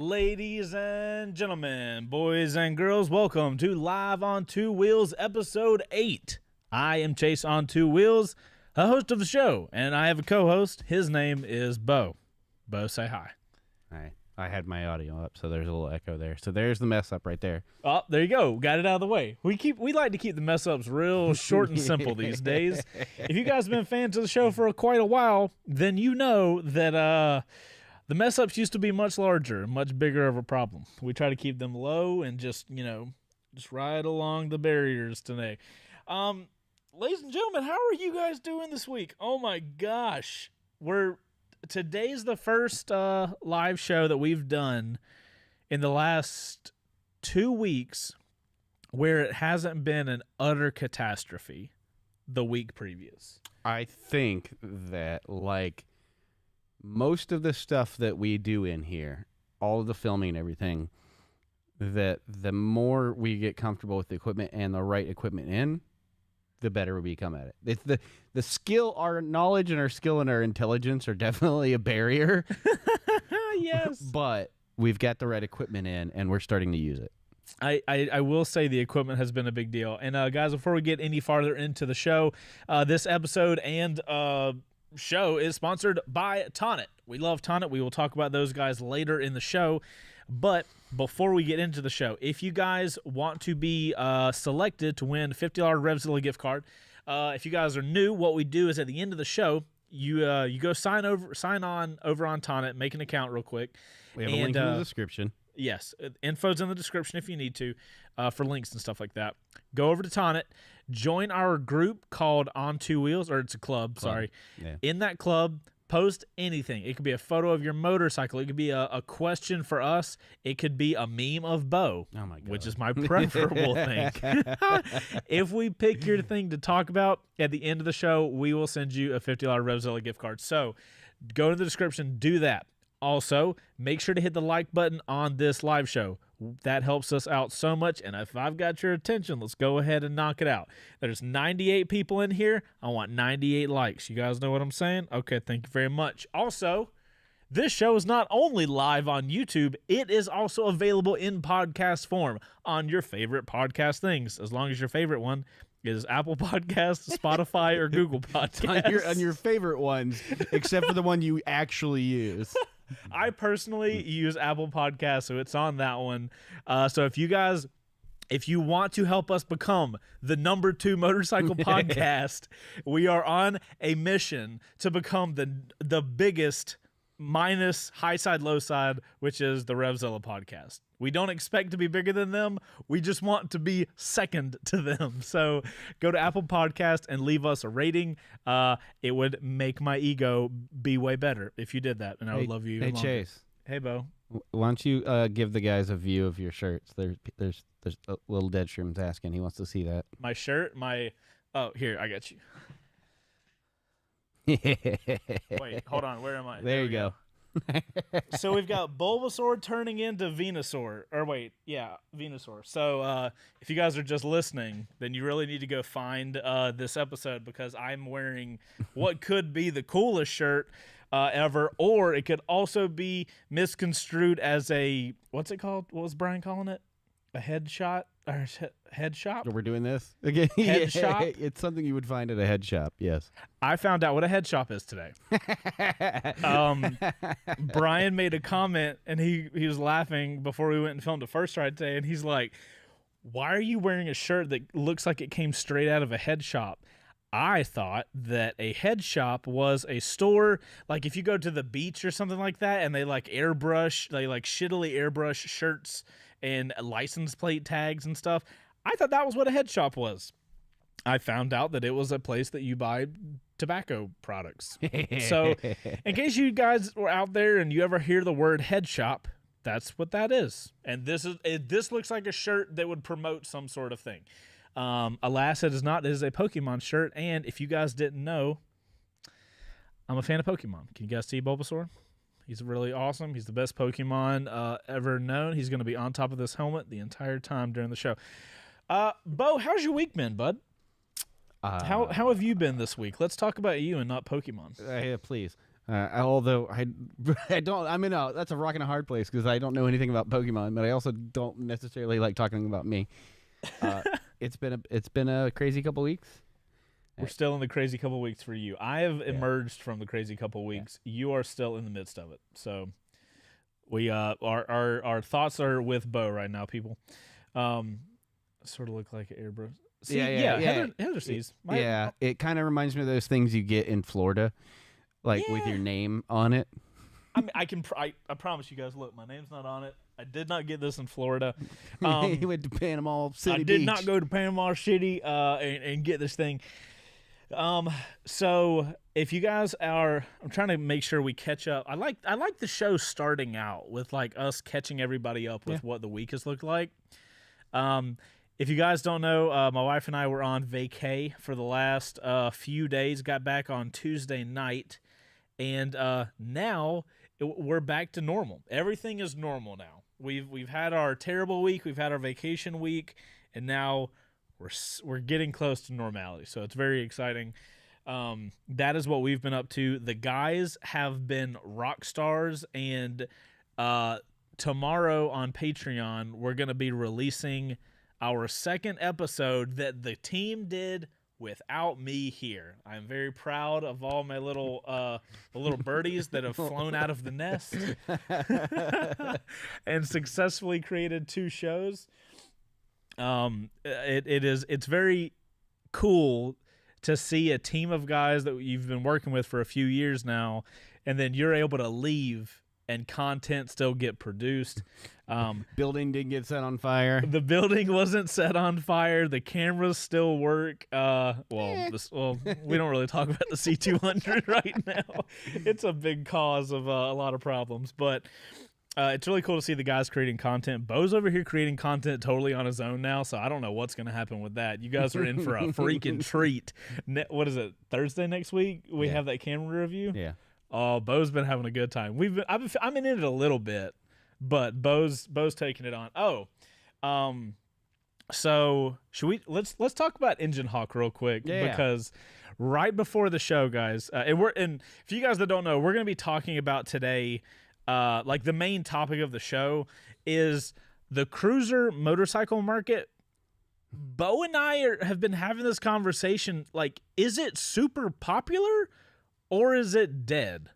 Ladies and gentlemen, boys and girls, welcome to Live on Two Wheels, Episode 8. I am Chase on Two Wheels, a host of the show, and I have a co-host. His name is Bo. Bo, say hi. Hi. I had my audio up, so there's a little echo there. So there's the mess up right there. Oh, there you go. Got it out of the way. We like to keep the mess ups real short and simple these days. If you guys have been fans of the show for quite a while, then you know that the mess ups used to be much larger, much bigger of a problem. We try to keep them low and just ride along the barriers today. Ladies and gentlemen, how are you guys doing this week? Oh my gosh. Today's the first live show that we've done in the last 2 weeks where it hasn't been an utter catastrophe the week previous. I think that, like, most of the stuff that we do in here, all of the filming and everything, that the more we get comfortable with the equipment and the right equipment in, the better we become at it. It's the skill, our knowledge and our skill and our intelligence are definitely a barrier. Yes. But we've got the right equipment in and we're starting to use it. I will say the equipment has been a big deal. And guys, before we get any farther into the show, this episode and show is sponsored by Tonnit. We love Tonnit. We will talk about those guys later in the show. But before we get into the show, if you guys want to be selected to win a $50 Revzilla gift card, if you guys are new, what we do is at the end of the show, you go sign on over on Tonnit, make an account real quick. We have a link in the description. Yes, info's in the description if you need to, for links and stuff like that. Go over to Tonnit, join our group called On Two Wheels, or it's a club. Sorry. Yeah. In that club, post anything. It could be a photo of your motorcycle. It could be a question for us. It could be a meme of Bo, oh my God, which is my preferable thing. If we pick your thing to talk about at the end of the show, we will send you a $50 Revzilla gift card. So go to the description, do that. Also, make sure to hit the like button on this live show. That helps us out so much, and if I've got your attention, let's go ahead and knock it out. There's 98 people in here. I want 98 likes. You guys know what I'm saying? Okay, thank you very much. Also, this show is not only live on YouTube, it is also available in podcast form on your favorite podcast things, as long as your favorite one is Apple Podcasts, Spotify, or Google Podcasts. on your favorite ones, except for the one you actually use. I personally use Apple Podcasts, so it's on that one. So if you want to help us become the #2 motorcycle podcast, we are on a mission to become the biggest minus high side, low side, which is the Revzilla podcast. We don't expect to be bigger than them. We just want to be second to them. So go to Apple Podcast and leave us a rating. It would make my ego be way better if you did that, and I would love you even longer. Chase. Hey, Bo. Why don't you give the guys a view of your shirts? There's a little dead shroom's asking. He wants to see that. My shirt, oh, here, I got you. Wait, hold on. Where am I? There you go. So we've got Bulbasaur turning into Venusaur. Or wait, yeah, Venusaur. So if you guys are just listening, then you really need to go find this episode, because I'm wearing what could be the coolest shirt ever, or it could also be misconstrued as a, what's it called? What was Brian calling it? A headshot? Or head shop? We're doing this again. Head shop? It's something you would find at a head shop. Yes. I found out what a head shop is today. Brian made a comment, and he was laughing before we went and filmed the first ride today, and he's like, "Why are you wearing a shirt that looks like it came straight out of a head shop?" I thought that a head shop was a store, like if you go to the beach or something like that, and they shittily airbrush shirts and license plate tags and stuff. I thought that was what a head shop was. I found out that it was a place that you buy tobacco products. So in case you guys were out there and you ever hear the word head shop, that's what that is. And this looks like a shirt that would promote some sort of thing. Alas, it is not. It is a Pokemon shirt, and if you guys didn't know, I'm a fan of Pokemon. Can you guys see Bulbasaur? He's really awesome. He's the best Pokemon ever known. He's going to be on top of this helmet the entire time during the show. Bo, how's your week been, bud? How have you been this week? Let's talk about you and not Pokemon. Yeah, please. Although I don't. I mean, that's a rock and a hard place because I don't know anything about Pokemon, but I also don't necessarily like talking about me. It's been a crazy couple weeks. We're still in the crazy couple weeks for you. I have emerged from the crazy couple weeks. Yeah. You are still in the midst of it. So we our thoughts are with Bo right now, people. Sort of look like an air bro. See, yeah. Heather sees. It kind of reminds me of those things you get in Florida, like with your name on it. I mean, I promise you guys. Look, my name's not on it. I did not get this in Florida. You went to Panama City. I did not go to Panama City and get this thing. So if you guys I'm trying to make sure we catch up. I like the show starting out with like us catching everybody up with what the week has looked like. If you guys don't know, my wife and I were on vacay for the last few days. Got back on Tuesday night, and now we're back to normal. Everything is normal now. We've had our terrible week, we've had our vacation week, and now we're getting close to normality. So it's very exciting. That is what we've been up to. The guys have been rock stars, and tomorrow on Patreon we're going to be releasing our second episode that the team did without me here. I'm very proud of all my little birdies that have flown out of the nest and successfully created 2 shows. It's very cool to see a team of guys that you've been working with for a few years now, and then you're able to leave and content still get produced. Building didn't get set on fire. The building wasn't set on fire. The cameras still work. We don't really talk about the C200 right now. It's a big cause of a lot of problems, but it's really cool to see the guys creating content. Bo's over here creating content totally on his own now, so I don't know what's going to happen with that. You guys are in for a freaking treat. What is it, Thursday next week? We have that camera review? Yeah. Oh, Bo's been having a good time. I'm in it a little bit, but Bo's taking it on. So let's talk about Engine Hawk real quick because right before the show, guys, and for you guys that don't know, we're going to be talking about today. Like the main topic of the show is the cruiser motorcycle market. Bo and I have been having this conversation. Like, is it super popular or is it dead?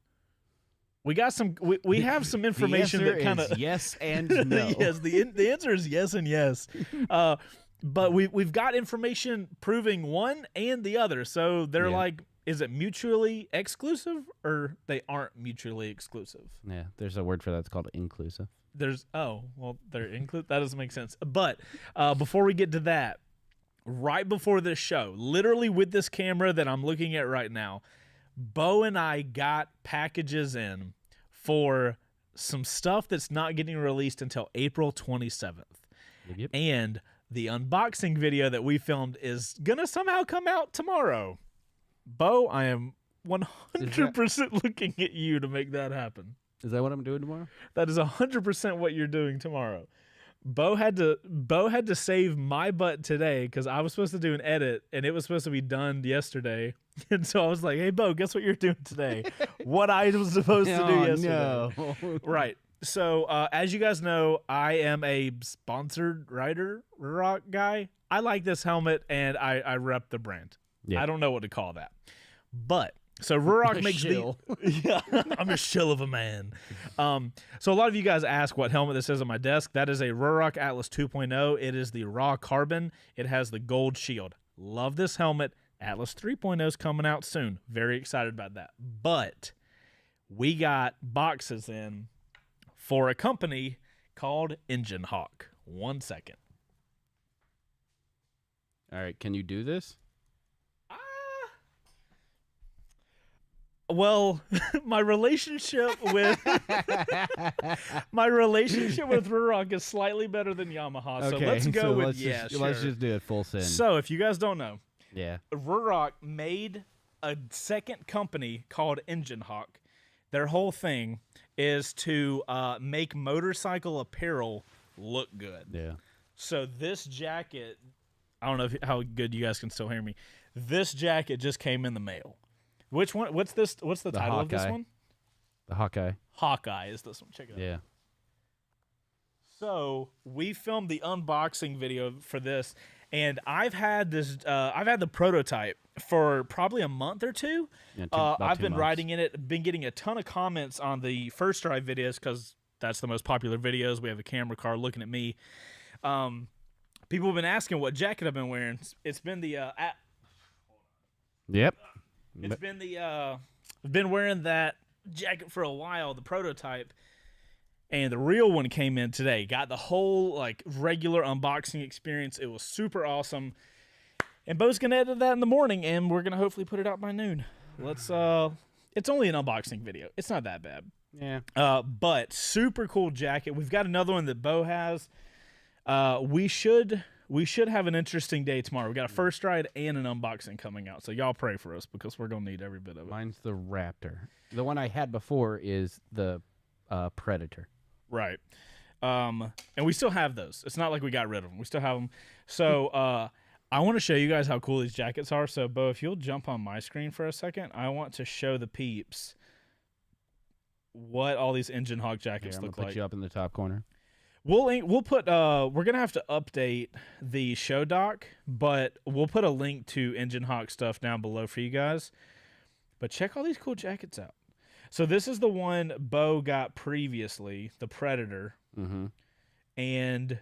We got some. We have some information that kind of yes and no. Yes, the answer is yes and yes. But we've got information proving one and the other. So they're like, is it mutually exclusive or they aren't mutually exclusive? Yeah, there's a word for that. It's called inclusive. They're inclusive. That doesn't make sense. But before we get to that, right before this show, literally with this camera that I'm looking at right now, Bo and I got packages in for some stuff that's not getting released until April 27th. Yep. And the unboxing video that we filmed is going to somehow come out tomorrow. Bo, I am 100% looking at you to make that happen. Is that what I'm doing tomorrow? That is 100% what you're doing tomorrow. Bo had to save my butt today because I was supposed to do an edit and it was supposed to be done yesterday. And so I was like, hey, Bo, guess what you're doing today? What I was supposed to do yesterday. No. Right. So as you guys know, I am a sponsored rider rock guy. I like this helmet and I rep the brand. Yeah. I don't know what to call that. But so Ruroc makes shill. I'm a shill of a man. So a lot of you guys ask what helmet this is on my desk. That is a Ruroc Atlas 2.0. It is the raw carbon. It has the gold shield. Love this helmet. Atlas 3.0 is coming out soon. Very excited about that. But we got boxes in for a company called Engine Hawk. 1 second. All right, can you do this? Well, my relationship with Ruroc is slightly better than Yamaha. So let's go with Let's just do it full send. So if you guys don't know, Ruroc made a second company called Engine Hawk. Their whole thing is to make motorcycle apparel look good. Yeah. So this jacket, I don't know how good you guys can still hear me. This jacket just came in the mail. Which one? What's this? What's the title Hawkeye. of this one? The Hawkeye. Hawkeye is this one. Check it out. Yeah. So we filmed the unboxing video for this, and I've had the prototype for probably a month or two. Yeah, I've 2 been months. writing in it, been getting a ton of comments on the first drive videos because that's the most popular videos. We have a camera car looking at me. People have been asking what jacket I've been wearing. It's been the Yep. It's been the I've been wearing that jacket for a while, the prototype, and the real one came in today. Got the whole like regular unboxing experience. It was super awesome. And Bo's gonna edit that in the morning, and we're gonna hopefully put it out by noon. Let's it's only an unboxing video. It's not that bad. Yeah. But super cool jacket. We've got another one that Bo has. We should have an interesting day tomorrow. We got a first ride and an unboxing coming out. So y'all pray for us because we're gonna need every bit of it. Mine's the Raptor. The one I had before is the Predator. Right. And we still have those. It's not like we got rid of them. We still have them. So I want to show you guys how cool these jackets are. So Bo, if you'll jump on my screen for a second, I want to show the peeps what all these Engine Hawk jackets look like. Put you up in the top corner. We'll put we're gonna have to update the show doc, but we'll put a link to Engine Hawk stuff down below for you guys. But check all these cool jackets out. So this is the one Bo got previously, the Predator, and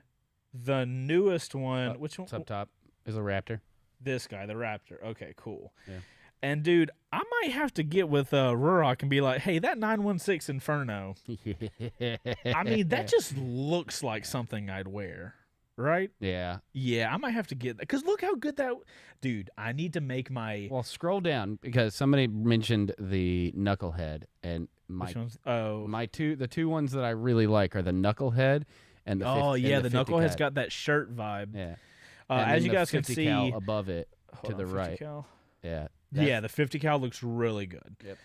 the newest one. Which one? Up top is a Raptor. This guy, the Raptor. Okay, cool. Yeah. And dude, I might have to get with Ruroc and be like, hey, that 916 Inferno. I mean, that just looks like something I'd wear, right? Yeah. Yeah, I might have to get that because look how good that. Dude, I need to make my. Well, scroll down because somebody mentioned the Knucklehead, and Which one's? Oh, the two ones that I really like are the Knucklehead and the. Oh yeah, and the 50 Knucklehead's cal. got that shirt vibe. Yeah. As you the guys can 50 see, cal above it hold to the on, 50 right. cal? Yeah. Yeah, the 50 cal looks really good. Yep.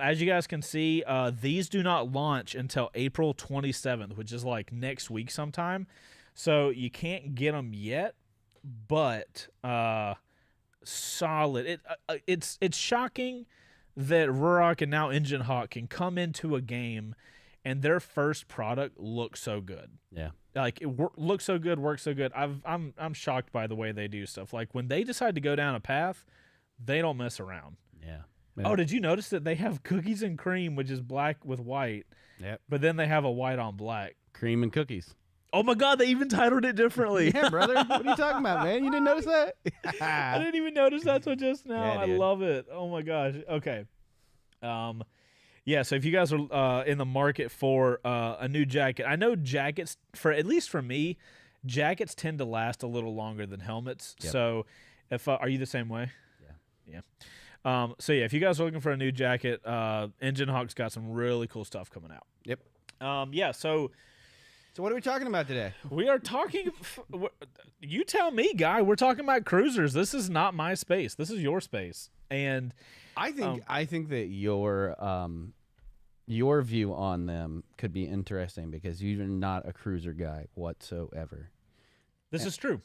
As you guys can see, these do not launch until April 27th, which is like next week sometime. So you can't get them yet, but solid. It's shocking that Ruroc and now Engine Hawk can come into a game and their first product looks so good. Yeah. Like it looks so good, works so good. I'm shocked by the way they do stuff. Like when they decide to go down a path, they don't mess around. Yeah. Oh, did you notice that they have cookies and cream, which is black with white? Yep. But then they have a white on black. Cream and cookies. Oh my God, they even titled it differently. Yeah, brother. What are you talking about, man? You didn't notice that? I didn't even notice that till just now. Yeah, I dude. love it. Oh my gosh. Okay. Yeah, so if you guys are in the market for a new jacket, I know jackets, at least for me, jackets tend to last a little longer than helmets. Yep. So if are you the same way? Yeah. Yeah. So yeah, if you guys are looking for a new jacket, Engine Hawk's got some really cool stuff coming out. Yep. Yeah, so what are we talking about today? we are talking. You tell me, guy. We're talking about cruisers. This is not my space. This is your space. And I think that your view on them could be interesting because you're not a cruiser guy whatsoever. this is true.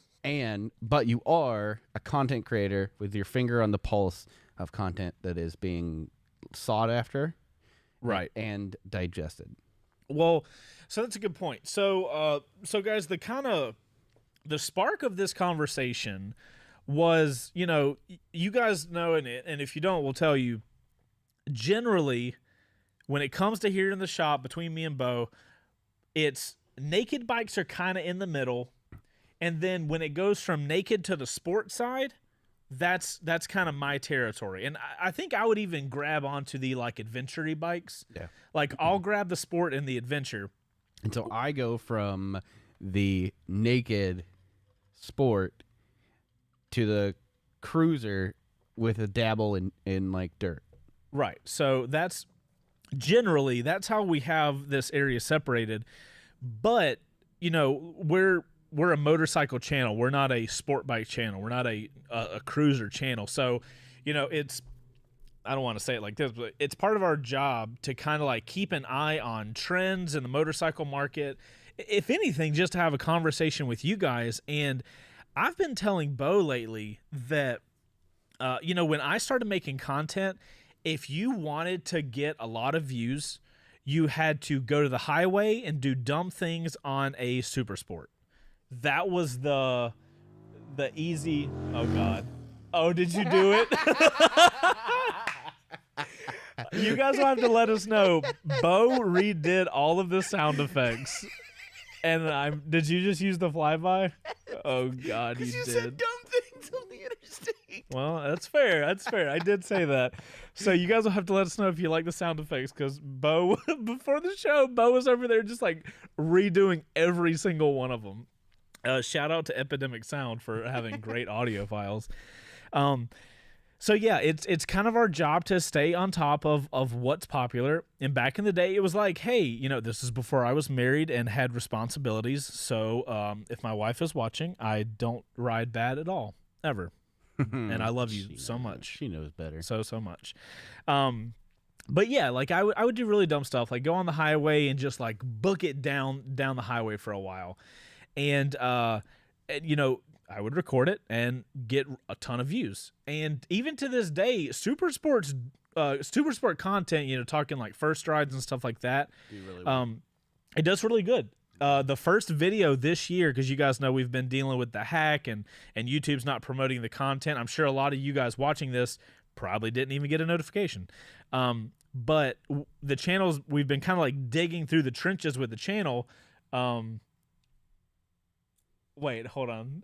But you are a content creator with your finger on the pulse of content that is being sought after, Right. and digested. Well, so that's a good point. So guys, the spark of this conversation was, you guys know, and if you don't, we'll tell you. Generally, when it comes to here in the shop between me and Bo, it's naked bikes are kind of in the middle, and then when it goes from naked to the sport side, that's kind of my territory. And I think I would even grab onto the like adventure-y bikes. Yeah. Like I'll grab the sport and the adventure. And so I go from the naked sport to the cruiser with a dabble in like dirt. Right. So that's how we have this area separated. But, we're a motorcycle channel. We're not a sport bike channel. We're not a cruiser channel. So, it's, I don't want to say it like this, but it's part of our job to kind of like keep an eye on trends in the motorcycle market. If anything, just to have a conversation with you guys. And I've been telling Bo lately that, when I started making content, if you wanted to get a lot of views you had to go to the highway and do dumb things on a super sport. That was the easy. Oh God. Oh, did you do it? You guys will have to let us know. Bo redid all of the sound effects. And did you just use the flyby? Oh God, you did. said dumb things on the interstate. Well, that's fair. That's fair. I did say that. So you guys will have to let us know if you like the sound effects, because Bo, before the show, Bo was over there just like redoing every single one of them. Shout out to Epidemic Sound for having great audio files. So yeah, it's kind of our job to stay on top of what's popular. And back in the day, it was like, hey, this is before I was married and had responsibilities. So if my wife is watching, I don't ride bad at all, ever. And I love you so much. She knows better. So much. But yeah, like I would do really dumb stuff, like go on the highway and just like book it down the highway for a while. And I would record it and get a ton of views. And even to this day, super sport content, talking like first rides and stuff like that, it does really good. The first video this year, because you guys know we've been dealing with the hack and YouTube's not promoting the content. I'm sure a lot of you guys watching this probably didn't even get a notification. But the channels, we've been kind of like digging through the trenches with the channel. Wait, hold on.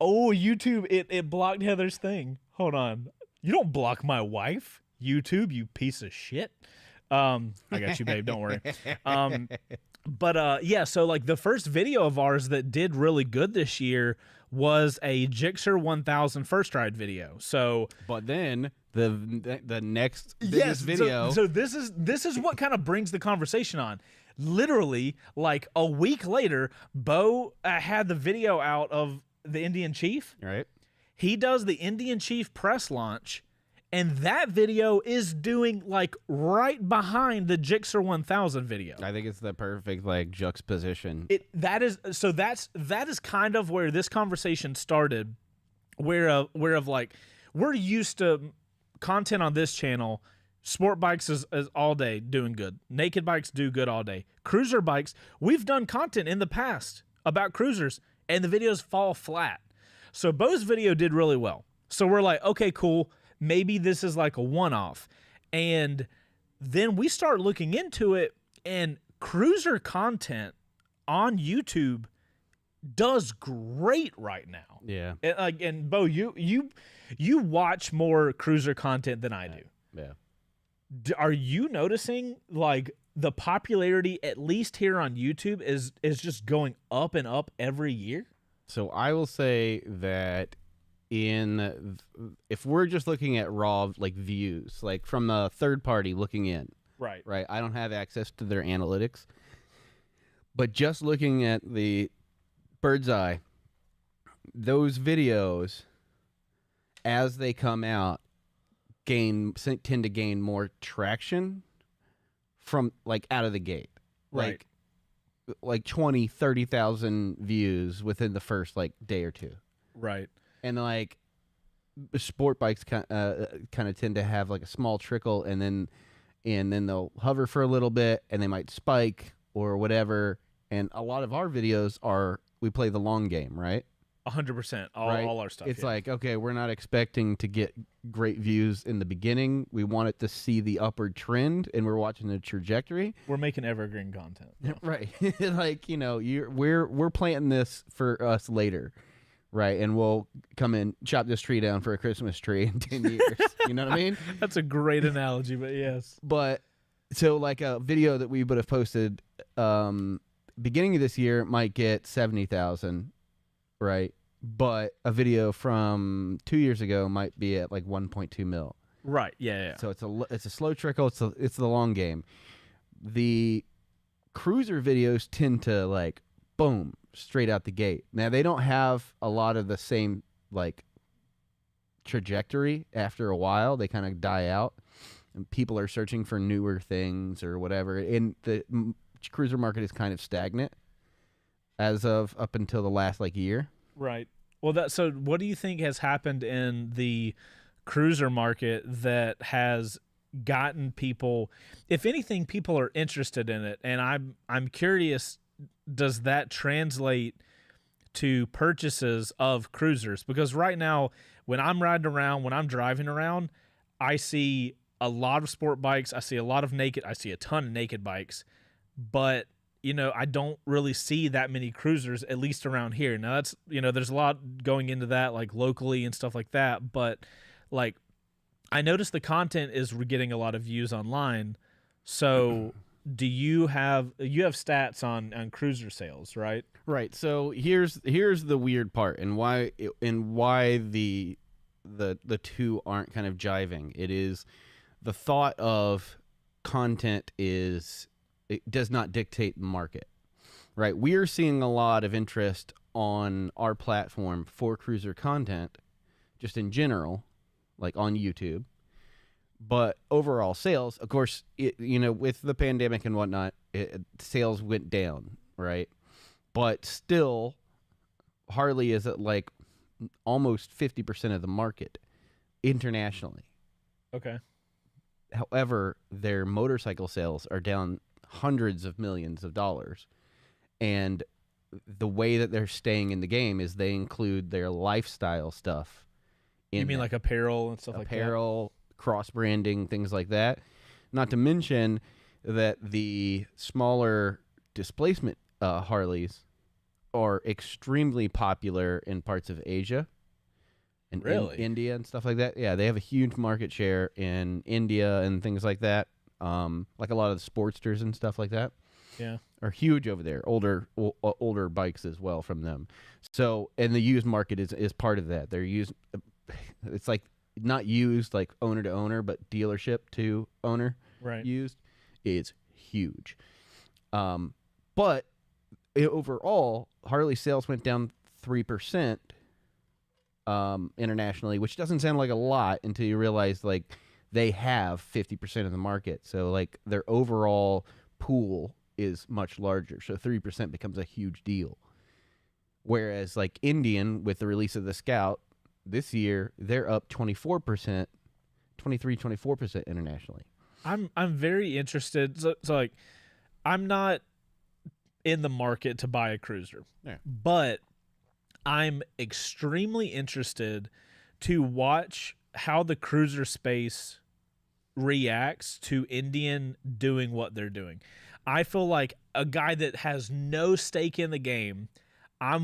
Oh, YouTube, it blocked Heather's thing. Hold on. You don't block my wife, YouTube, you piece of shit. I got you, babe. Don't worry. But yeah, so like the first video of ours that did really good this year was a Gixxer 1000 first ride video. So, but then the next biggest video. So this is what kind of brings the conversation on. Literally, like a week later, Bo had the video out of the Indian Chief. Right. He does the Indian Chief press launch, and that video is doing like right behind the Gixxer 1000 video. I think it's the perfect like juxtaposition. That is kind of where this conversation started, where of like we're used to content on this channel. Sport bikes is all day doing good. Naked bikes do good all day. Cruiser bikes, we've done content in the past about cruisers, and the videos fall flat. So Bo's video did really well. So we're like, okay, cool. Maybe this is like a one-off. And then we start looking into it, and cruiser content on YouTube does great right now. Yeah. And Bo, you watch more cruiser content than I do. Yeah. Are you noticing like the popularity, at least here on YouTube, is just going up and up every year? So I will say that if we're just looking at raw like views, like from a third party looking in, right, I don't have access to their analytics, but just looking at the bird's eye, those videos as they come out tend to gain more traction from like out of the gate, right? Like 20, 30,000 views within the first like day or two, right? And like sport bikes kind of tend to have like a small trickle, and then they'll hover for a little bit, and they might spike or whatever. And a lot of our videos we play the long game, right? 100%. Right? All our stuff. It's like, okay, we're not expecting to get great views in the beginning. We want it to see the upward trend, and we're watching the trajectory. We're making evergreen content. Right. Like, we're planting this for us later. Right. And we'll come in, chop this tree down for a Christmas tree in 10 years. You know what I mean? That's a great analogy, but yes. But so like a video that we would have posted beginning of this year might get 70,000, right? But a video from 2 years ago might be at like 1.2 mil. Right. Yeah. So it's a slow trickle. It's the long game. The cruiser videos tend to like boom straight out the gate. Now they don't have a lot of the same like trajectory after a while. They kind of die out, and people are searching for newer things or whatever. And the cruiser market is kind of stagnant as of up until the last like year. Right. Well, so what do you think has happened in the cruiser market that has gotten people, if anything, people are interested in it, and I'm curious, does that translate to purchases of cruisers? Because right now, when I'm riding around, when I'm driving around, I see a lot of sport bikes, I see a ton of naked bikes, but I don't really see that many cruisers, at least around here. Now that's, there's a lot going into that, like locally and stuff like that, but like I noticed the content is getting a lot of views online. So do you have stats on cruiser sales, right? Right. So here's the weird part, and why the two aren't kind of jiving. It is the thought of content it does not dictate the market. Right. We are seeing a lot of interest on our platform for cruiser content, just in general, like on YouTube. But overall sales, of course, with the pandemic and whatnot, sales went down, right? But still, Harley is at like almost 50% of the market internationally. Okay. However, their motorcycle sales are down hundreds of millions of dollars. And the way that they're staying in the game is they include their lifestyle stuff. You mean like apparel and stuff like that? Apparel, cross-branding, things like that. Not to mention that the smaller displacement Harleys are extremely popular in parts of Asia and really? India and stuff like that. Yeah, they have a huge market share in India and things like that. Like a lot of the Sportsters and stuff like that. Yeah, are huge over there. Older bikes as well from them. So, and the used market is part of that. They're used. It's like not used like owner to owner, but dealership to owner. Right. Used is huge. But overall, Harley sales went down 3% internationally, which doesn't sound like a lot until you realize like they have 50% of the market. So like their overall pool is much larger. So 3% becomes a huge deal. Whereas like Indian, with the release of the Scout this year, they're up 24%, 24% internationally. I'm very interested. So like, I'm not in the market to buy a cruiser, but I'm extremely interested to watch how the cruiser space reacts to Indian doing what they're doing. I feel like a guy that has no stake in the game. I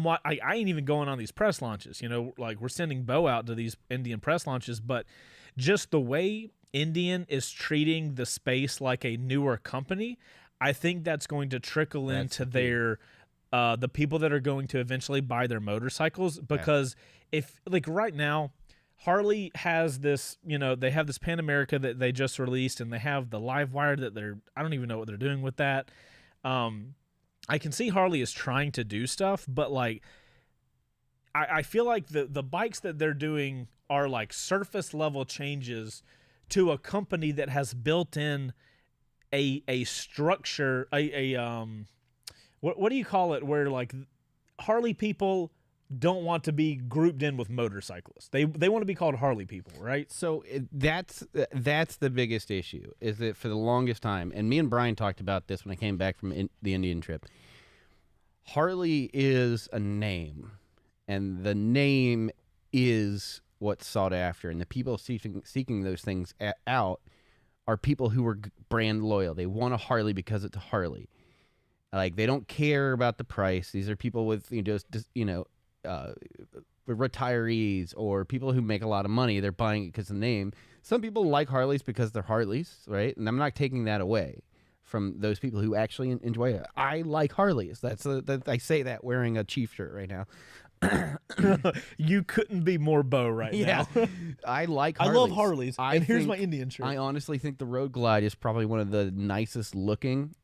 ain't even going on these press launches. Like we're sending Bo out to these Indian press launches, but just the way Indian is treating the space like a newer company, I think that's going to trickle into their the people that are going to eventually buy their motorcycles. Because if like right now, Harley has this, they have this Pan America that they just released, and they have the live wire that I don't even know what they're doing with that. I can see Harley is trying to do stuff, but like, I feel like the bikes that they're doing are like surface level changes to a company that has built in a structure, what do you call it, where like Harley people don't want to be grouped in with motorcyclists. They want to be called Harley people, right? So that's the biggest issue, is that for the longest time, and me and Brian talked about this when I came back from the Indian trip, Harley is a name, and the name is what's sought after, and the people seeking those things out are people who are brand loyal. They want a Harley because it's a Harley. Like, they don't care about the price. These are people with retirees or people who make a lot of money. They're buying it because of the name. Some people like Harleys because they're Harleys, right? And I'm not taking that away from those people who actually enjoy it. I like Harleys. I say that wearing a Chief shirt right now. You couldn't be more Bo right now. I like Harleys. I love Harleys. And here's my Indian shirt. I honestly think the Road Glide is probably one of the nicest looking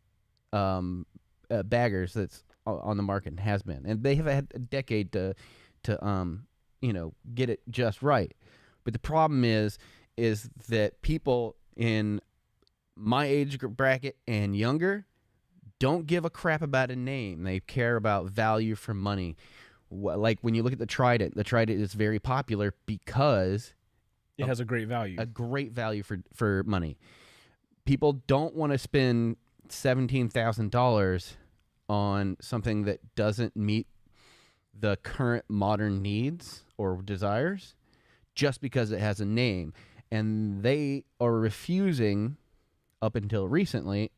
baggers that's on the market and has been. And they have had a decade to get it just right. But the problem is that people in my age bracket and younger don't give a crap about a name. They care about value for money. Like when you look at the Trident is very popular because It has a great value. A great value for money. People don't want to spend $17,000 on something that doesn't meet the current modern needs or desires just because it has a name. And they are refusing, up until recently,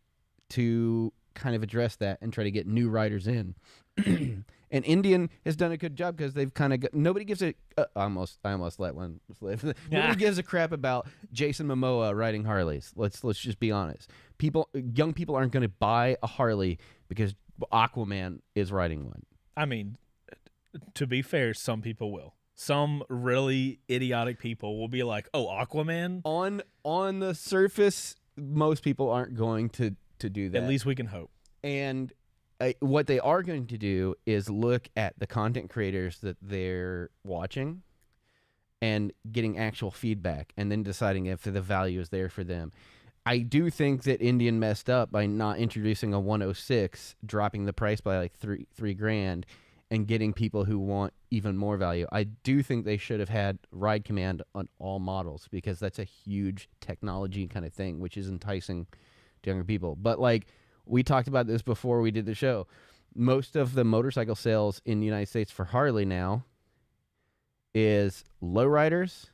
to kind of address that and try to get new writers in. And Indian has done a good job because they've kind of got, nobody gives a I almost let one slip. Nobody gives a crap about Jason Momoa riding Harleys. Let's just be honest. Young people aren't going to buy a Harley because Aquaman is riding one. I mean, to be fair, some people will. Some really idiotic people will be like, "Oh, Aquaman." On the surface, most people aren't going to do that. At least we can hope. And what they are going to do is look at the content creators that they're watching and getting actual feedback and then deciding if the value is there for them. I do think that Indian messed up by not introducing a 106, dropping the price by like three grand, and getting people who want even more value. I do think they should have had ride command on all models because that's a huge technology kind of thing, which is enticing to younger people. But like, we talked about this before we did the show. Most of the motorcycle sales in the United States for Harley now is lowriders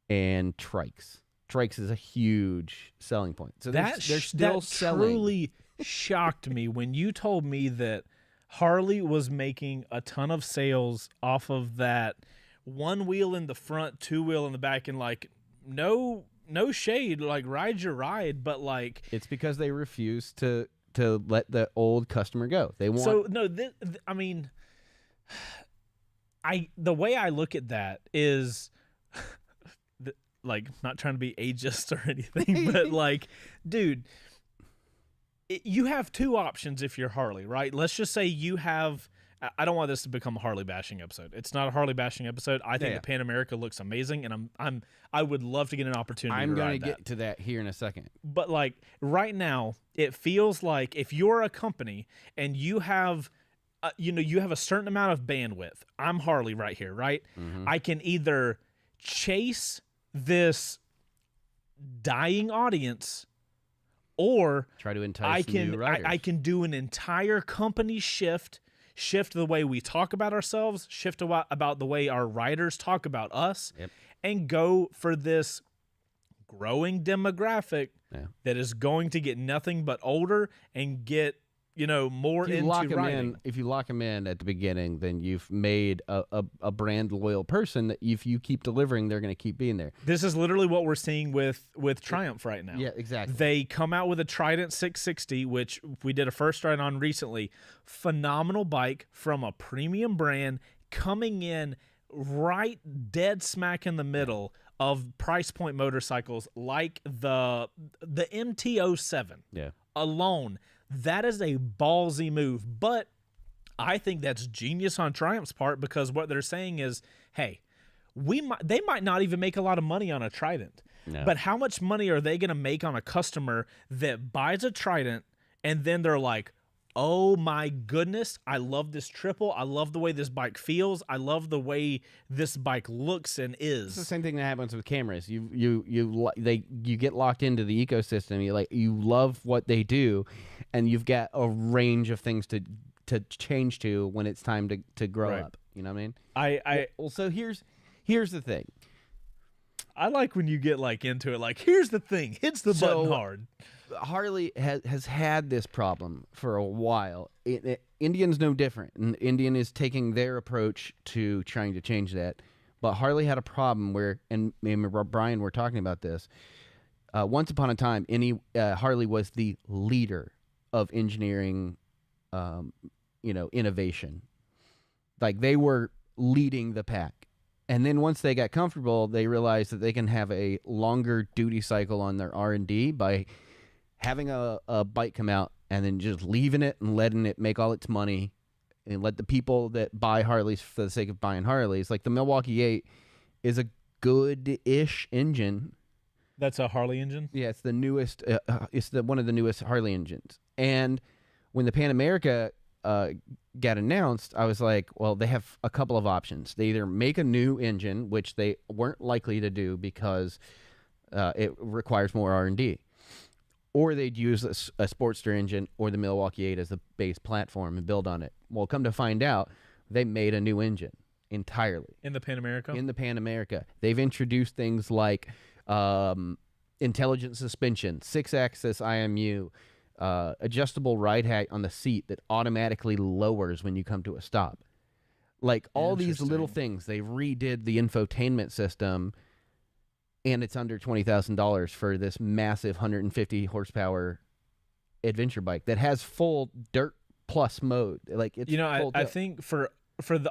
and trikes. Trikes is a huge selling point. So they're still selling. That truly shocked me when you told me that Harley was making a ton of sales off of that one wheel in the front, two wheel in the back, and like no shade, like ride your ride, but like it's because they refuse to let the old customer go. They want I mean, the way I look at that is like, not trying to be ageist or anything, but like, dude, you have two options if you're Harley, right? Let's just say you have. I don't want this to become a Harley bashing episode. It's not a Harley bashing episode. I think the Pan America looks amazing, and I would love to get an opportunity. I'm going to get to that here in a second. But like right now, it feels like if you're a company and you have, you have a certain amount of bandwidth. I'm Harley right here, right? Mm-hmm. I can either chase this dying audience, or try to entice new riders. I can do an entire company shift the way we talk about ourselves, shift about the way our riders talk about us, and go for this growing demographic that is going to get nothing but older and get more into riding. If you lock them in at the beginning, then you've made a brand loyal person that if you keep delivering, they're going to keep being there. This is literally what we're seeing with Triumph right now. Yeah, exactly. They come out with a Trident 660, which we did a first ride on recently. Phenomenal bike from a premium brand coming in right dead smack in the middle of price point motorcycles like the MT-07 alone. That is a ballsy move, but I think that's genius on Triumph's part because what they're saying is, hey, they might not even make a lot of money on a Trident, but how much money are they going to make on a customer that buys a Trident and then they're like, oh my goodness, I love this triple. I love the way this bike feels. I love the way this bike looks and is. It's the same thing that happens with cameras. You get locked into the ecosystem. You love what they do, and you've got a range of things to change to when it's time to grow up. You know what I mean? Also here's the thing. I like when you get like into it. Like, here's the thing. Hits the button hard. Harley has had this problem for a while. Indian's no different. And Indian is taking their approach to trying to change that. But Harley had a problem where, and me and Brian were talking about this. Once upon a time, Harley was the leader of engineering, innovation. Like, they were leading the pack. And then once they got comfortable, they realized that they can have a longer duty cycle on their R&D by having a bike come out and then just leaving it and letting it make all its money and let the people that buy Harleys for the sake of buying Harleys. Like the Milwaukee 8 is a good-ish engine. That's a Harley engine? Yeah, it's the newest. It's one of the newest Harley engines. And when the Pan America got announced, I was like, well, they have a couple of options. They either make a new engine, which they weren't likely to do because it requires more R&D, or they'd use a Sportster engine or the Milwaukee 8 as the base platform and build on it. Well, come to find out, they made a new engine entirely. In the Pan America? In the Pan America. They've introduced things like intelligent suspension, 6-axis IMU, adjustable ride height on the seat that automatically lowers when you come to a stop. Like all these little things. They redid the infotainment system, and it's under $20,000 for this massive 150 horsepower adventure bike that has full dirt plus mode. Like it's I think for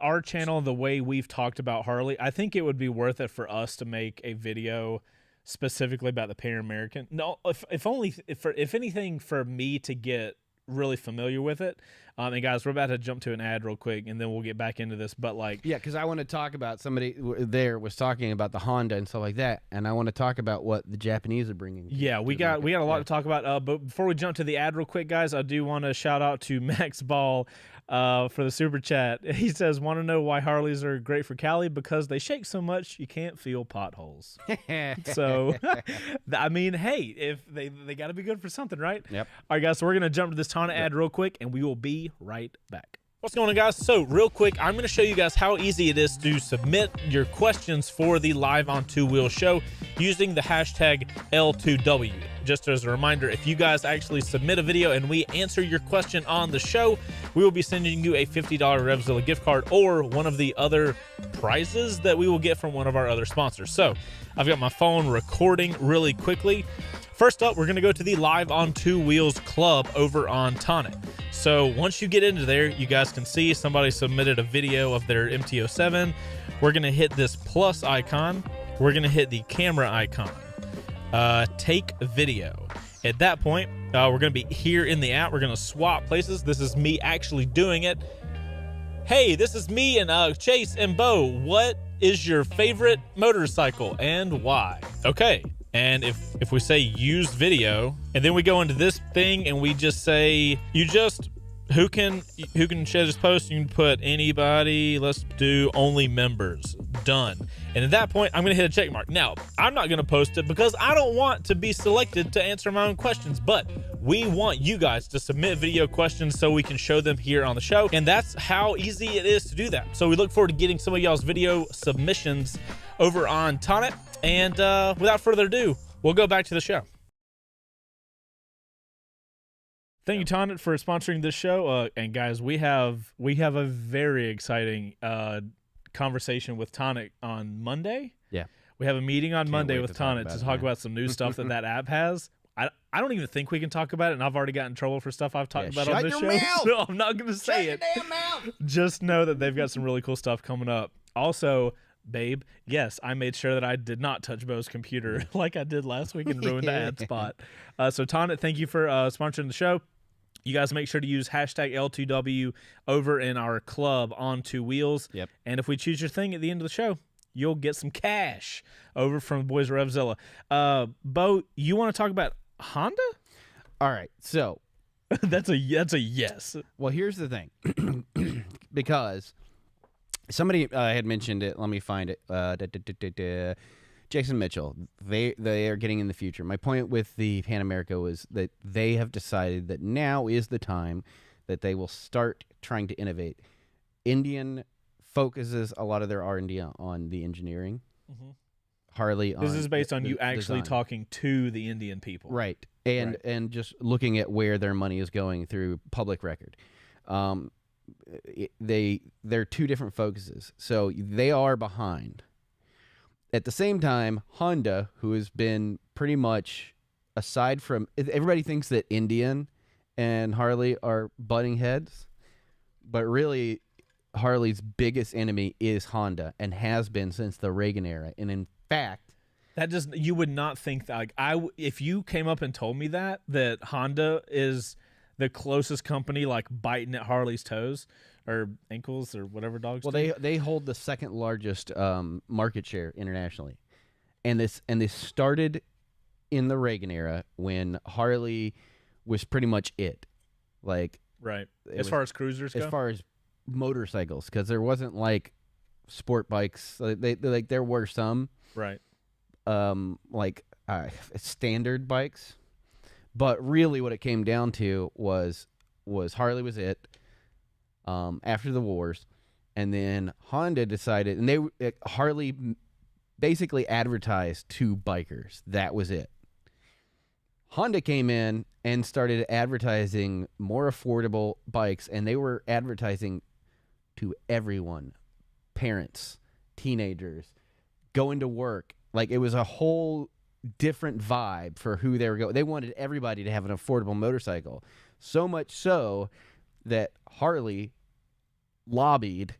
our channel, the way we've talked about Harley, I think it would be worth it for us to make a video specifically about the Pan American. No, if anything, for me to get really familiar with it. And guys, we're about to jump to an ad real quick, and then we'll get back into this. But like, yeah, because I want to talk about somebody there was talking about the Honda and stuff like that, and I want to talk about what the Japanese are bringing. Yeah, we got a lot to talk about. But before we jump to the ad real quick, guys, I do want to shout out to Max Ball for the super chat. He says, "Want to know why Harleys are great for Cali? Because they shake so much you can't feel potholes." So, I mean, hey, if they got to be good for something, right? Yep. All right, guys. So we're gonna jump to this Tana ad real quick, and we will be right back. What's going on, guys? So real quick, I'm going to show you guys how easy it is to submit your questions for the Live on Two Wheels show using the hashtag L2W. Just as a reminder, if you guys actually submit a video and we answer your question on the show, we will be sending you a $50 Revzilla gift card or one of the other prizes that we will get from one of our other sponsors. So I've got my phone recording really quickly. First up, we're going to go to the Live on Two Wheels Club over on Tonic. So once you get into there, you guys can see somebody submitted a video of their MT-07. We're going to hit this plus icon. We're going to hit the camera icon. Take video. At that point, we're going to be here in the app. We're going to swap places. This is me actually doing it. Hey, this is me and Chase and Bo. What is your favorite motorcycle and why? Okay. And if we say use video, and then we go into this thing and we just say, who can share this post? You can put anybody. Let's do only members. Done. And at that point, I'm going to hit a check mark. Now, I'm not going to post it because I don't want to be selected to answer my own questions, but we want you guys to submit video questions so we can show them here on the show. And that's how easy it is to do that. So we look forward to getting some of y'all's video submissions over on Tonic. And without further ado, we'll go back to the show. Thank you, Tonic, for sponsoring this show. And guys, we have a very exciting conversation with Tonic on Monday. Yeah, we have a meeting on Monday with Tonic to talk about some new stuff that app has. I don't even think we can talk about it, and I've already gotten in trouble for stuff I've talked about on this show. So I'm not going to say it. Shut your damn mouth. Just know that they've got some really cool stuff coming up. Also, babe, yes, I made sure that I did not touch Bo's computer like I did last week and ruined the ad spot. So Tonic, thank you for sponsoring the show. You guys make sure to use hashtag L2W over in our club on Two Wheels. Yep. And if we choose your thing at the end of the show, you'll get some cash over from the boys at Revzilla. Bo, you want to talk about Honda? All right. So that's a yes. Well, here's the thing. Because somebody had mentioned it. Let me find it. Jason Mitchell. They are getting in the future. My point with the Pan America was that they have decided that now is the time that they will start trying to innovate. Indian focuses a lot of their R&D on the engineering. Mm-hmm. Harley. This is based on you actually talking to the Indian people, right? And just looking at where their money is going through public record. They're two different focuses, so they are behind. At the same time, Honda, who has been pretty much, aside from, everybody thinks that Indian and Harley are butting heads, but really Harley's biggest enemy is Honda and has been since the Reagan era. And in fact, you would not think that, like, if you came up and told me that Honda is the closest company like biting at Harley's toes or ankles or whatever dogs do. Well, they hold the second largest market share internationally, and this started in the Reagan era when Harley was pretty much it. Like Right. It As was, far as cruisers as go? far as motorcycles, because there wasn't like sport bikes. Like there were some Right. like standard bikes, but really what it came down to was Harley was it after the wars, and then Honda decided, and Harley basically advertised to bikers. That was it. Honda came in and started advertising more affordable bikes, and they were advertising to everyone, parents, teenagers, going to work. Like, it was a whole different vibe for who they were going. They wanted everybody to have an affordable motorcycle. So much so that Harley lobbied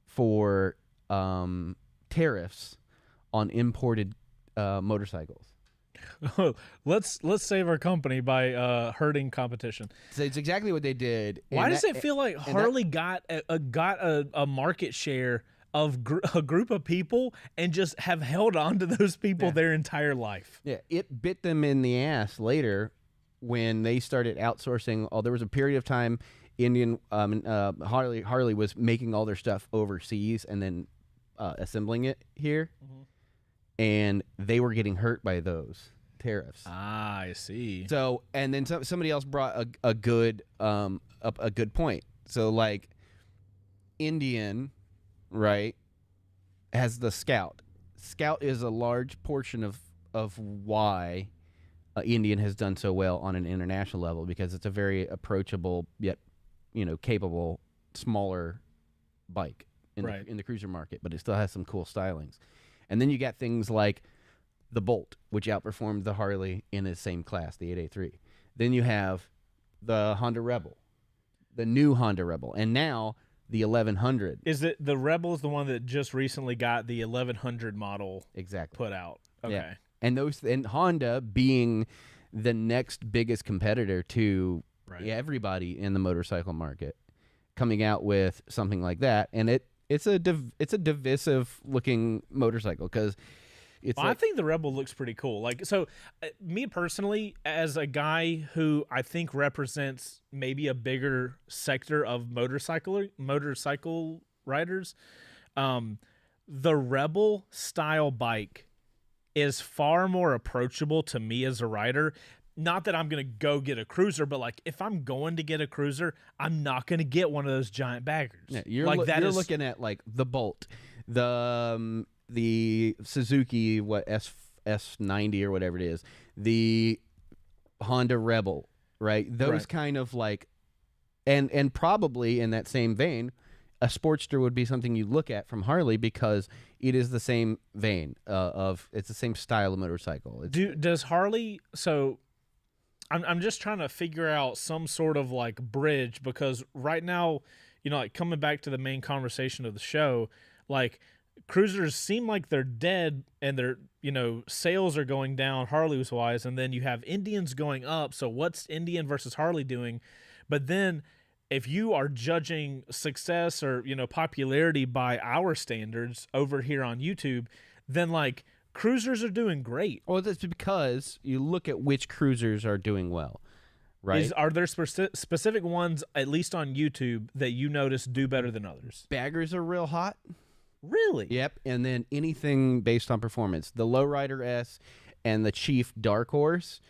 for tariffs on imported motorcycles. let's save our company by hurting competition. So it's exactly what they did. Why does it feel like Harley got a market share of a group of people and just have held on to those people their entire life? Yeah, it bit them in the ass later when they started outsourcing. There was a period of time Harley was making all their stuff overseas and then assembling it here, and they were getting hurt by those tariffs. Ah, I see. So, and then somebody else brought a good point. So, like, Indian, right, has the Scout. Scout is a large portion of why Indian has done so well on an international level, because it's a very approachable yet, capable, smaller bike in the cruiser market, but it still has some cool stylings. And then you got things like the Bolt, which outperformed the Harley in the same class, the 883. Then you have the Honda Rebel, the new Honda Rebel, and now the 1100. Is it the Rebel is the one that just recently got the 1100 model put out? Okay. Yeah. And Honda being the next biggest competitor to everybody in the motorcycle market, coming out with something like that, and it's a divisive looking motorcycle, because I think the Rebel looks pretty cool. Like, so me personally, as a guy who I think represents maybe a bigger sector of motorcycle riders, the Rebel style bike is far more approachable to me as a rider. Not that I'm going to go get a cruiser, but like, if I'm going to get a cruiser, I'm not going to get one of those giant baggers. Yeah, you're looking at like the Bolt, the Suzuki S90 or whatever it is, the Honda Rebel, right? Those kind of like, and probably in that same vein, a Sportster would be something you look at from Harley, because it is the same vein it's the same style of motorcycle. Does Harley? So I'm just trying to figure out some sort of like bridge, because right now, like, coming back to the main conversation of the show, like, cruisers seem like they're dead, and their sales are going down Harley's wise, and then you have Indians going up. So what's Indian versus Harley doing? But then if you are judging success or popularity by our standards over here on YouTube, then like, cruisers are doing great. Well, that's because you look at which cruisers are doing well, right? Are there specific ones, at least on YouTube, that you notice do better than others? Baggers are real hot. Really? Yep. And then anything based on performance. The Lowrider S and the Chief Dark Horse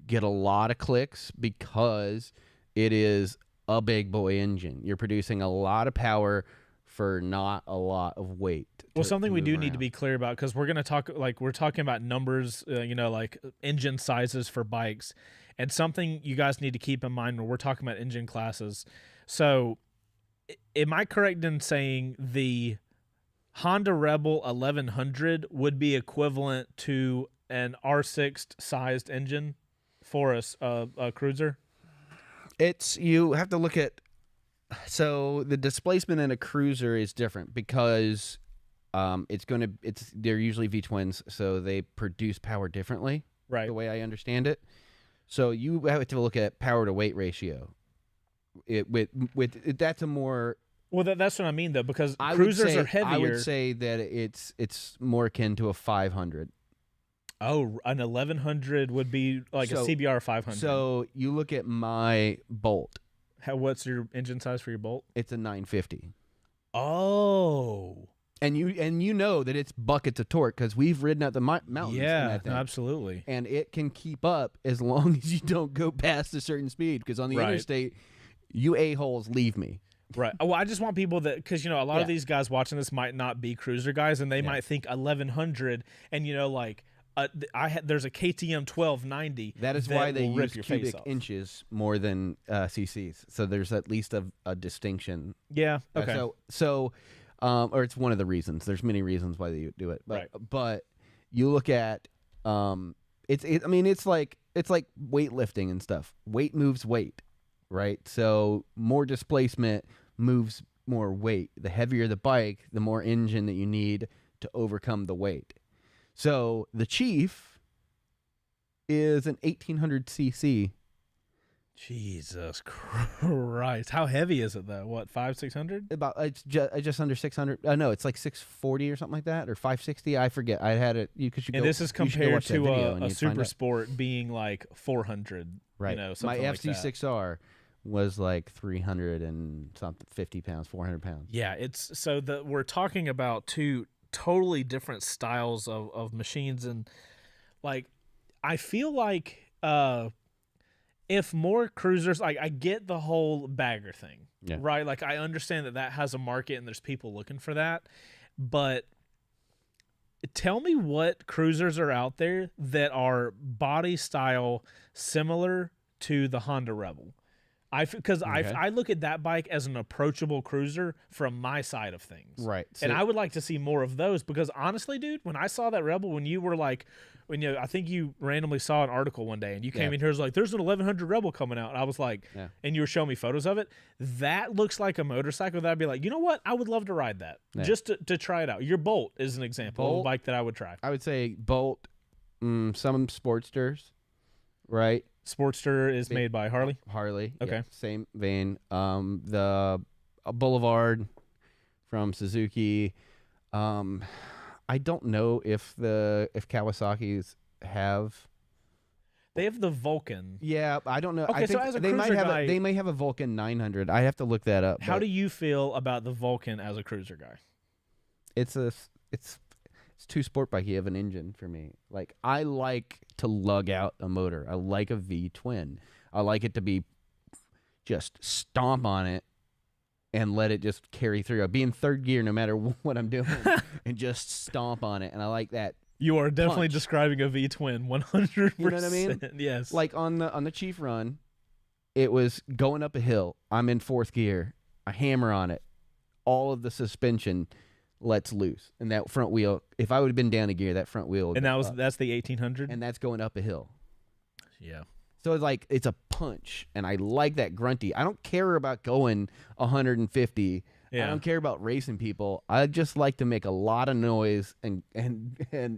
get a lot of clicks because it is a big boy engine. You're producing a lot of power for not a lot of weight. Well, something we do need to be clear about, because we're going to talk, like, we're talking about numbers, like engine sizes for bikes, and something you guys need to keep in mind when we're talking about engine classes. So am I correct in saying the Honda Rebel 1100 would be equivalent to an R6 sized engine for a cruiser? You have to look at, so the displacement in a cruiser is different, because they're usually V-twins, so they produce power differently, right? The way I understand it. So you have to look at power to weight ratio. That's a more, well, that's what I mean, though, because cruisers are heavier. I would say that it's more akin to a 500. Oh, an 1100 would be like a CBR 500. So you look at my Bolt, What's your engine size for your Bolt? It's a 950. Oh. And you know that it's buckets of torque because we've ridden up the mountains. in Yeah, that thing. absolutely. And it can keep up as long as you don't go past a certain speed. Because on the interstate, you a-holes leave me. Right. Well, I just want people that, because, a lot of Yeah. these guys watching this might not be cruiser guys, and they might think 1100, and there's a KTM 1290. That is why they will rip use your face cubic off. inches more than cc's. So there's at least a distinction. Yeah. Okay. Or it's one of the reasons. There's many reasons why they do it. But you look at it's like weightlifting and stuff. Weight moves weight, right? So more displacement moves more weight. The heavier the bike, the more engine that you need to overcome the weight. So the Chief is an 1800 cc. Jesus Christ. How heavy is it, though? What, 600? It's just under 600. No, it's like 640 or something like that, or 560. I forget. I had it because you. And this is compared to a Super Sport being like 400. Right. My like FC6R was like 300 and something, 50 pounds, 400 pounds. Yeah, we're talking about two totally different styles of machines, and like I feel like if more cruisers, like I get the whole bagger thing, right? Like I understand that has a market and there's people looking for that, but tell me what cruisers are out there that are body style similar to the Honda Rebel. I look at that bike as an approachable cruiser from my side of things. Right. And I would like to see more of those because honestly, dude, when I saw that Rebel, I think you randomly saw an article one day and you came in here and was like, there's an 1100 Rebel coming out. And I was like, and you were showing me photos of it. That looks like a motorcycle that I'd be like, you know what? I would love to ride that just to try it out. Your Bolt is an example of a bike that I would try. I would say Bolt, some Sportsters, right? Sportster is made by Harley? Harley. Okay. Yeah, same vein. The Boulevard from Suzuki. I don't know if Kawasaki's have. They have the Vulcan. Yeah, I don't know. Okay, I think so as a they cruiser guy, they may have a Vulcan 900. I have to look that up. How do you feel about the Vulcan as a cruiser guy? It's too sport bikey of an engine for me. Like I like to lug out a motor. I like a V twin. I like it to be just stomp on it and let it just carry through. I'd be in third gear no matter what I'm doing and just stomp on it. And I like that. You are definitely describing a V twin, 100%. You know what I mean? Yes. Like on the Chief run, it was going up a hill. I'm in fourth gear. I hammer on it. All of the suspension lets loose, and that front wheel. If I would have been down a gear, that front wheel. And that's the 1800, and that's going up a hill. Yeah. So it's a punch, and I like that grunty. I don't care about going 150. Yeah. I don't care about racing people. I just like to make a lot of noise and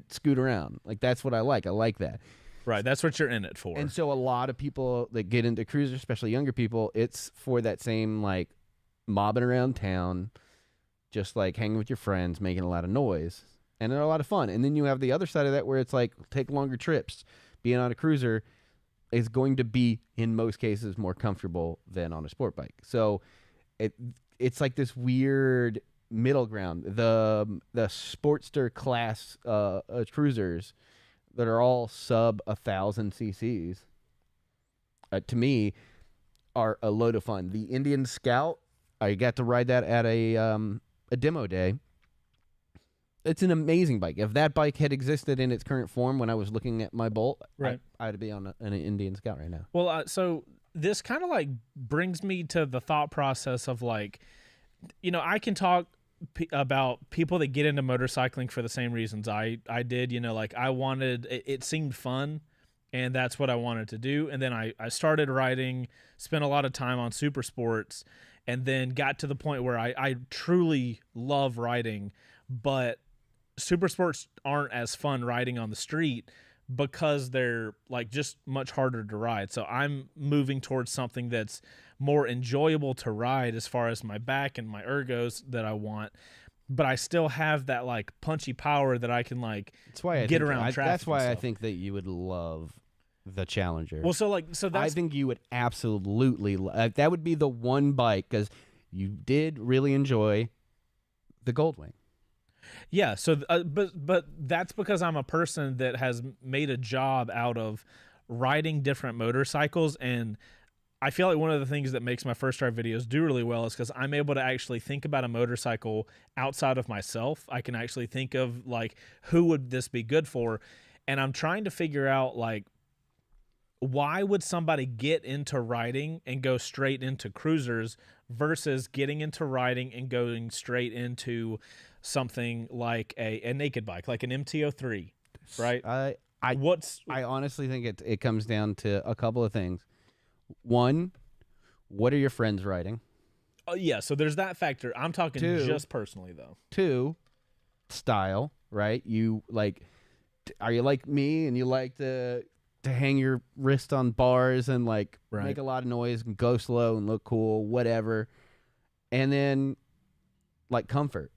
scoot around. Like that's what I like. I like that. Right. That's what you're in it for. And so a lot of people that get into cruisers, especially younger people, it's for that same like mobbing around town, just like hanging with your friends, making a lot of noise, and they're a lot of fun. And then you have the other side of that where it's like take longer trips. Being on a cruiser is going to be, in most cases, more comfortable than on a sport bike. So it's like this weird middle ground. The Sportster class cruisers that are all sub 1,000 cc's, to me, are a load of fun. The Indian Scout, I got to ride that at a demo day. It's an amazing bike. If that bike had existed in its current form when I was looking at my Bolt, right, I'd be on an Indian Scout right now. Well, so this kind of like brings me to the thought process of like, I can talk about people that get into motorcycling for the same reasons I did. Like I wanted, it seemed fun, and that's what I wanted to do. And then I started riding, spent a lot of time on super sports, and then got to the point where I truly love riding, but super sports aren't as fun riding on the street because they're like just much harder to ride. So I'm moving towards something that's more enjoyable to ride as far as my back and my ergos that I want, but I still have that like punchy power that I can like get around traffic. That's why I think that you would love the Challenger. Well, so I that's think you would absolutely that would be the one bike, because you did really enjoy the Goldwing. yeah. So, but that's because I'm a person that has made a job out of riding different motorcycles, and I feel like one of the things that makes my first ride videos do really well is because I'm able to actually think about a motorcycle outside of myself. I can actually think of like, who would this be good for, and I'm trying to figure out like, why would somebody get into riding and go straight into cruisers versus getting into riding and going straight into something like a naked bike, like an MT-03, right? I honestly think it comes down to a couple of things. One, what are your friends riding? Yeah, so there's that factor. I'm talking Two. just personally though. Two, style, right? You like, are you like me and you like to hang your wrist on bars and like Right. make a lot of noise and go slow and look cool, whatever. And then like comfort.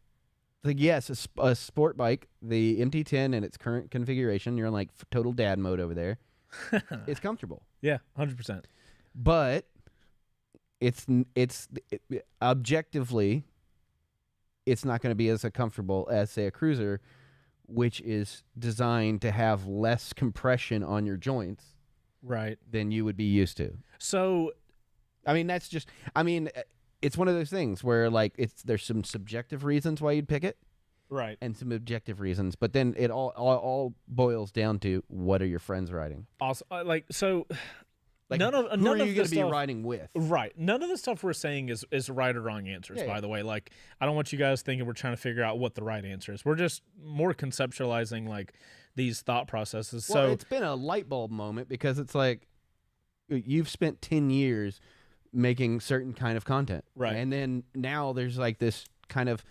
Like, yes, a sport bike, the MT-10 in its current configuration, you're in like total dad mode over there. It's comfortable. Yeah, 100%. But it's objectively, it's not going to be as comfortable as, say, a cruiser, which is designed to have less compression on your joints, right, than you would be used to. So, I mean, it's one of those things where like there's some subjective reasons why you'd pick it, right, and some objective reasons, but then it all boils down to, what are your friends riding? Also, so. Like, none of who are you going to be riding with? Right. None of the stuff we're saying is right or wrong answers, by the way. Like, I don't want you guys thinking we're trying to figure out what the right answer is. We're just more conceptualizing like these thought processes. Well, so it's been a light bulb moment, because it's like you've spent 10 years making certain kind of content. Right. And then now there's like this kind of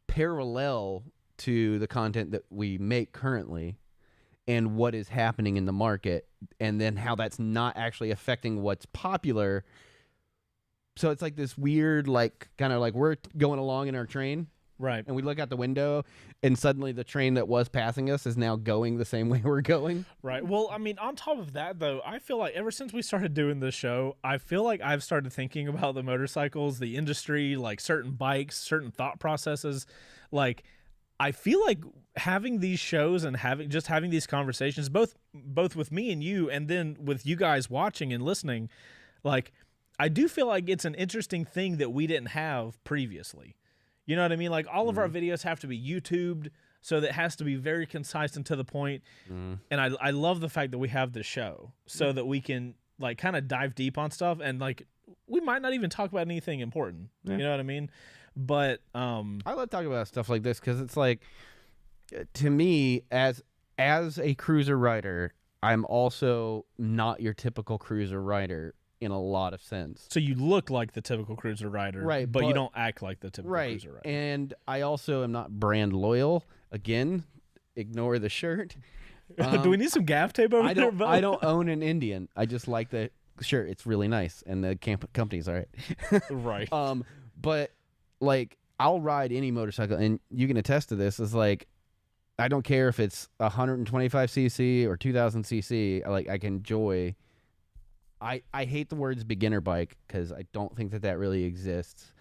parallel to the content that we make currently and what is happening in the market, and then how that's not actually affecting what's popular. So it's like this weird, like, kind of like we're going along in our train, right, and we look out the window, and suddenly the train that was passing us is now going the same way we're going. Right. Well, I mean, on top of that, though, I feel like ever since we started doing this show, I feel like I've started thinking about the motorcycles, the industry, like certain bikes, certain thought processes. Like, I feel like having these shows and having these conversations, both with me and you, and then with you guys watching and listening, like, I do feel like it's an interesting thing that we didn't have previously. You know what I mean? Like, all of our videos have to be YouTubed, so that has to be very concise and to the point. And I love the fact that we have this show so that we can like kind of dive deep on stuff, and like we might not even talk about anything important. You know what I mean? But I love talking about stuff like this, because it's like, to me, as a cruiser rider, I'm also not your typical cruiser rider in a lot of sense. So you look like the typical cruiser rider, right? But you don't act like the typical right. cruiser rider. And I also am not brand loyal. Again, ignore the shirt. Do we need some gaff tape over there? I don't own an Indian. I just like the shirt. It's really nice, and the company's all right. Right. But like, I'll ride any motorcycle, and you can attest to this. Is like, I don't care if it's 125 cc or 2000 cc. Like, I can enjoy. I hate the words beginner bike, because I don't think that really exists.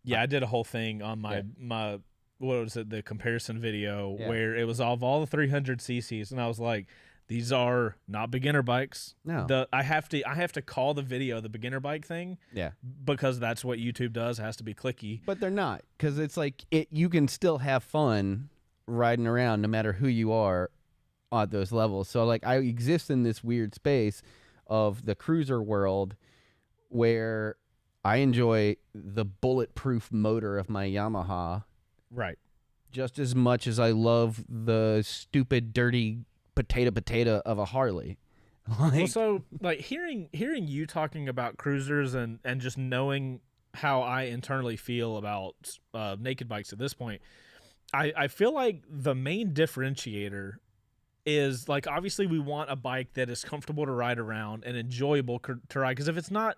Yeah, I did a whole thing on my what was it, the comparison video, where it was of all the 300 cc's, and I was like, these are not beginner bikes. No. I have to call the video the beginner bike thing. Yeah. Because that's what YouTube does. It has to be clicky. But they're not, because it's like you can still have fun riding around no matter who you are at those levels. So like, I exist in this weird space of the cruiser world where I enjoy the bulletproof motor of my Yamaha, right, just as much as I love the stupid, dirty potato of a Harley. Well, so like hearing you talking about cruisers and just knowing how I internally feel about naked bikes at this point, I feel like the main differentiator is, like, obviously we want a bike that is comfortable to ride around and enjoyable to ride, because if it's not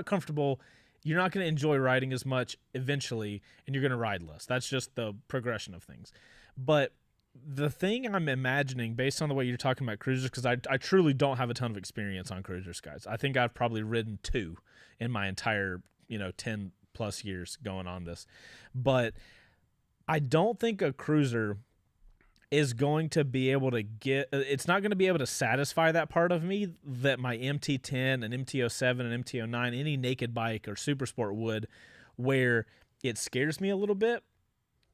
comfortable, you're not going to enjoy riding as much eventually, and you're going to ride less. That's just the progression of things. But the thing I'm imagining, based on the way you're talking about cruisers, because I truly don't have a ton of experience on cruisers, guys. I think I've probably ridden 2 in my entire 10 plus years going on this, but I don't think a cruiser is going to be able to it's not going to be able to satisfy that part of me that my MT10 and MT07 and MT09, any naked bike or super sport would, where it scares me a little bit.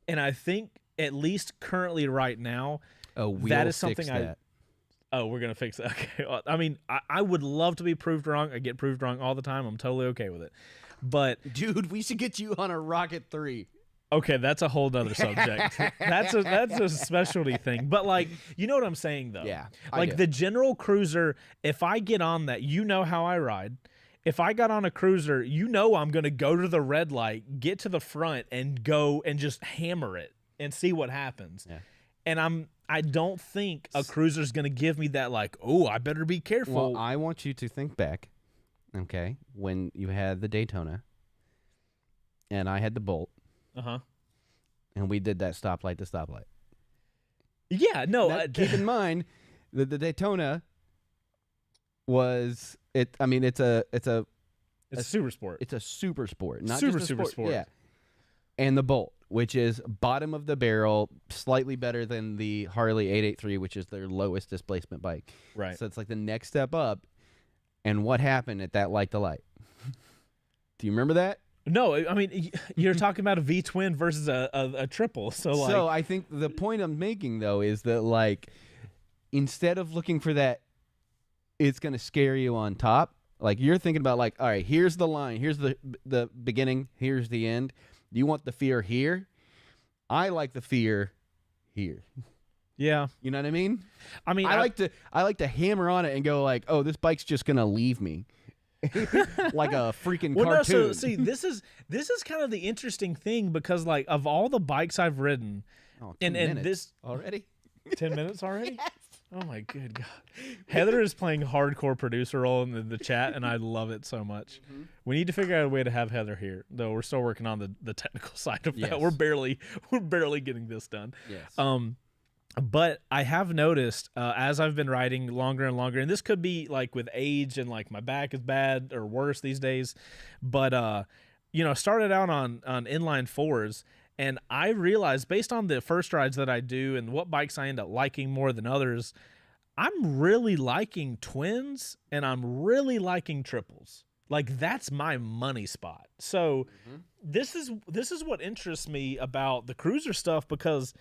And I think at least currently right now, that is something we're going to fix it. Okay. I mean, I would love to be proved wrong. I get proved wrong all the time. I'm totally okay with it. But dude, we should get you on a Rocket 3. Okay, that's a whole nother subject. That's a specialty thing. But like, you know what I'm saying though? Yeah. Like the general cruiser, if I get on that, how I ride. If I got on a cruiser, I'm going to go to the red light, get to the front and go and just hammer it and see what happens. Yeah. And I don't think a cruiser's going to give me that like, oh, I better be careful. Well, I want you to think back, okay, when you had the Daytona and I had the Bolt. Uh-huh. And we did that stoplight to stoplight. Yeah, no. Keep in mind that the Daytona was it. I mean, it's a super sport. It's a super sport, not super just a super sport. Yeah. And the Bolt, which is bottom of the barrel, slightly better than the Harley 883, which is their lowest displacement bike. Right. So it's like the next step up. And what happened at that light to light? Do you remember that? No, I mean, you're talking about a V-twin versus a triple. So I think the point I'm making, though, is that, like, instead of looking for that, it's going to scare you on top, like, you're thinking about, like, all right, here's the line. Here's the beginning. Here's the end. You want the fear here? I like the fear here. Yeah. You know what I mean? I mean, I like to hammer on it and go, like, oh, this bike's just going to leave me. Like a freaking cartoon. No, so see, this is kind of the interesting thing because like of all the bikes I've ridden, and this already 10 minutes already. Yes. Oh my good God, Heather is playing hardcore producer role in the chat, and I love it so much. Mm-hmm. We need to figure out a way to have Heather here, though. We're still working on the technical side of that. We're barely getting this done. Yes. But I have noticed as I've been riding longer and longer, and this could be like with age and like my back is bad or worse these days, but started out on inline 4s, and I realized based on the first rides that I do and what bikes I end up liking more than others, I'm really liking twins and I'm really liking triples. Like that's my money spot. So this is what interests me about the cruiser stuff, because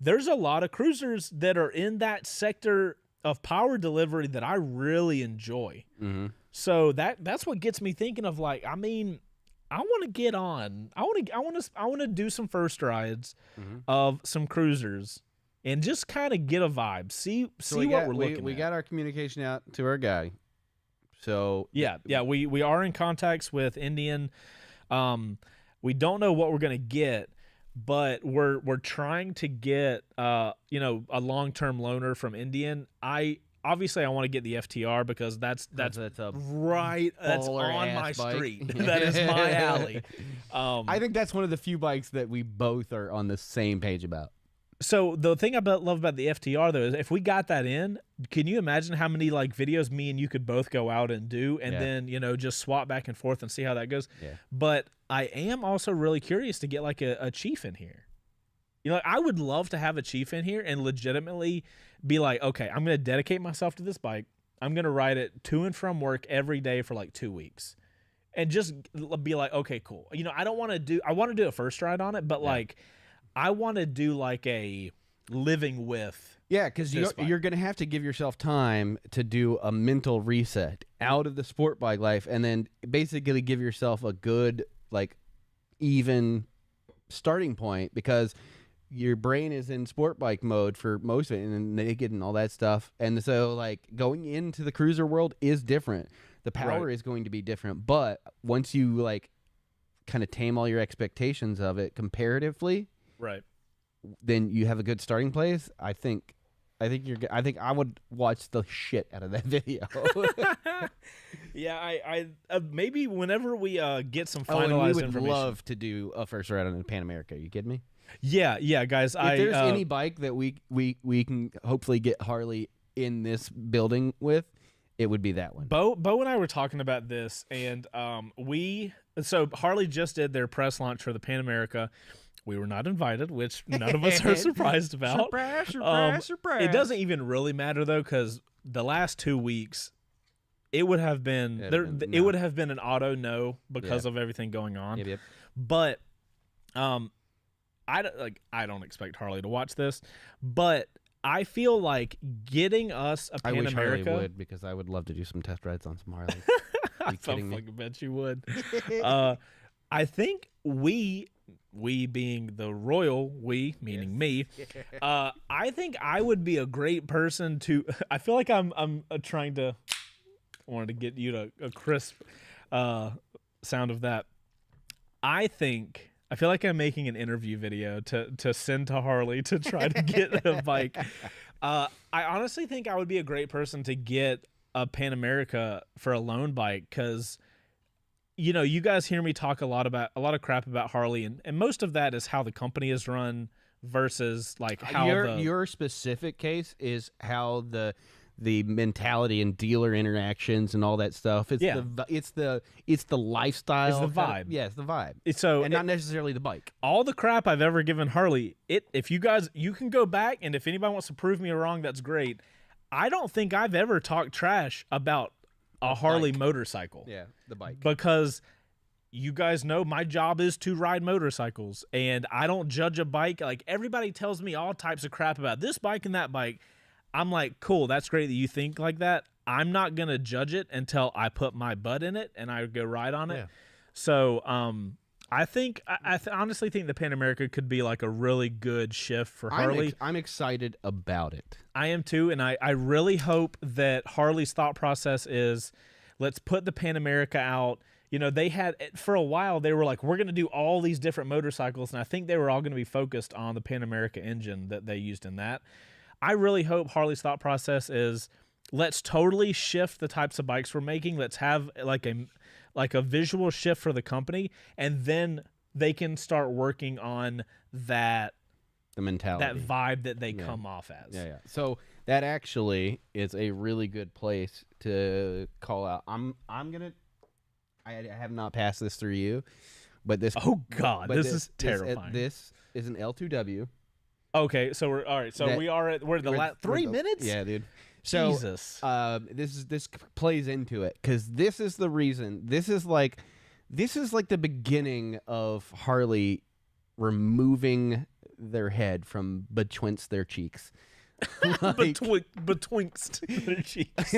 there's a lot of cruisers that are in that sector of power delivery that I really enjoy. Mm-hmm. So that's what gets me thinking of like, I mean, I want to get on. I want to do some first rides of some cruisers and just kind of get a vibe. See what we're looking at. We got our communication out to our guy. So yeah, we are in contacts with Indian. We don't know what we're gonna get, but we're trying to get a long-term loaner from Indian. I want to get the FTR because that's right. That's on my street. That is my alley. I think that's one of the few bikes that we both are on the same page about. So the thing I love about the FTR though is if we got that in, can you imagine how many like videos me and you could both go out and do, and then just swap back and forth and see how that goes. Yeah. But I am also really curious to get like a chief in here. I would love to have a chief in here and legitimately be like, okay, I'm going to dedicate myself to this bike. I'm going to ride it to and from work every day for like 2 weeks, and just be like, okay, cool. I want to do a first ride on it, but like. I want to do like a living with. Yeah, because you're going to have to give yourself time to do a mental reset out of the sport bike life, and then basically give yourself a good, like, even starting point, because your brain is in sport bike mode for most of it, and naked and all that stuff. And so, like, going into the cruiser world is different. The power is going to be different, but once you, like, kind of tame all your expectations of it comparatively. Right. Then you have a good starting place. I think I would watch the shit out of that video. Yeah, I maybe whenever we get some finalized and we would information. love to do a first ride on the Pan America. Are you kidding me? Yeah, guys. If there's any bike that we can hopefully get Harley in this building with, it would be that one. Bo and I were talking about this, and so Harley just did their press launch for the Pan America. We were not invited, which none of us are surprised about. Surprise. It doesn't even really matter though, because the last 2 weeks, it would have been it would have been an auto no because of everything going on. Yep. But I don't expect Harley to watch this, but I feel like getting us a Pan America. America. I would, because I would love to do some test rides on some Harleys. I fucking bet you would. I think we being the royal we, meaning me, I think I would be a great person to. I feel like I'm trying to. Wanted to get you to a crisp sound of that. I feel like I'm making an interview video to send to Harley to try to get a bike. I honestly think I would be a great person to get a Pan America for a loan bike, because you guys hear me talk a lot of crap about Harley, and most of that is how the company is run versus like how your specific case is how the mentality and dealer interactions and all that stuff. It's the lifestyle. It's the vibe. It's the vibe. Not necessarily the bike. All the crap I've ever given Harley, if you guys, you can go back, and if anybody wants to prove me wrong, that's great. I don't think I've ever talked trash about a Harley motorcycle. Yeah, the bike. Because you guys know my job is to ride motorcycles, and I don't judge a bike. Like, everybody tells me all types of crap about this bike and that bike. I'm like, cool, that's great that you think like that. I'm not going to judge it until I put my butt in it and I go ride on it. Yeah. So I think, I honestly think the Pan America could be like a really good shift for Harley. I'm excited about it. I am too, and I really hope that Harley's thought process is, let's put the Pan America out. They had, for a while, they were like, we're going to do all these different motorcycles, and I think they were all going to be focused on the Pan America engine that they used in that. I really hope Harley's thought process is, let's totally shift the types of bikes we're making. Let's have like a visual shift for the company, and then they can start working on the mentality, that vibe that they come off as. Yeah. So that actually is a really good place to call out. I have not passed this through you, but this. Oh God, this is terrifying. This is an L2W. Okay, so we're all right. So we're at the last 3 minutes. Yeah, dude. So, Jesus. This plays into it, because this is the reason. This is like the beginning of Harley removing their head from betwixt their cheeks. Betwixt their cheeks.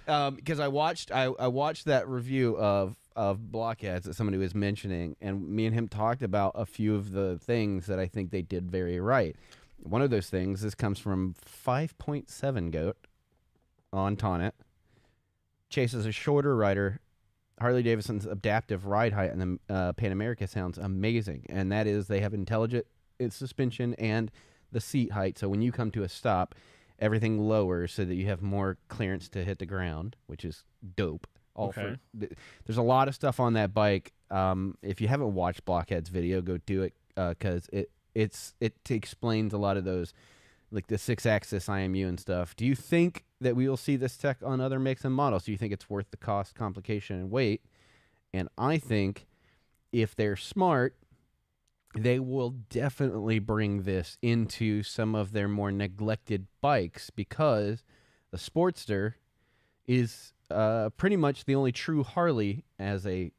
Because I watched that review of Blockheads that somebody was mentioning, and me and him talked about a few of the things that I think they did very right. One of those things, this comes from 5.7 Goat on Tonnet. Chases a shorter rider. Harley Davidson's adaptive ride height in the Pan America sounds amazing, and that is they have intelligent suspension and the seat height, so when you come to a stop, everything lowers so that you have more clearance to hit the ground, which is dope. There's a lot of stuff on that bike. If you haven't watched Blockhead's video, go do it, because it explains a lot of those, like the 6-axis IMU and stuff. Do you think that we will see this tech on other makes and models? Do you think it's worth the cost, complication, and weight? And I think if they're smart, they will definitely bring this into some of their more neglected bikes, because the Sportster is pretty much the only true Harley as a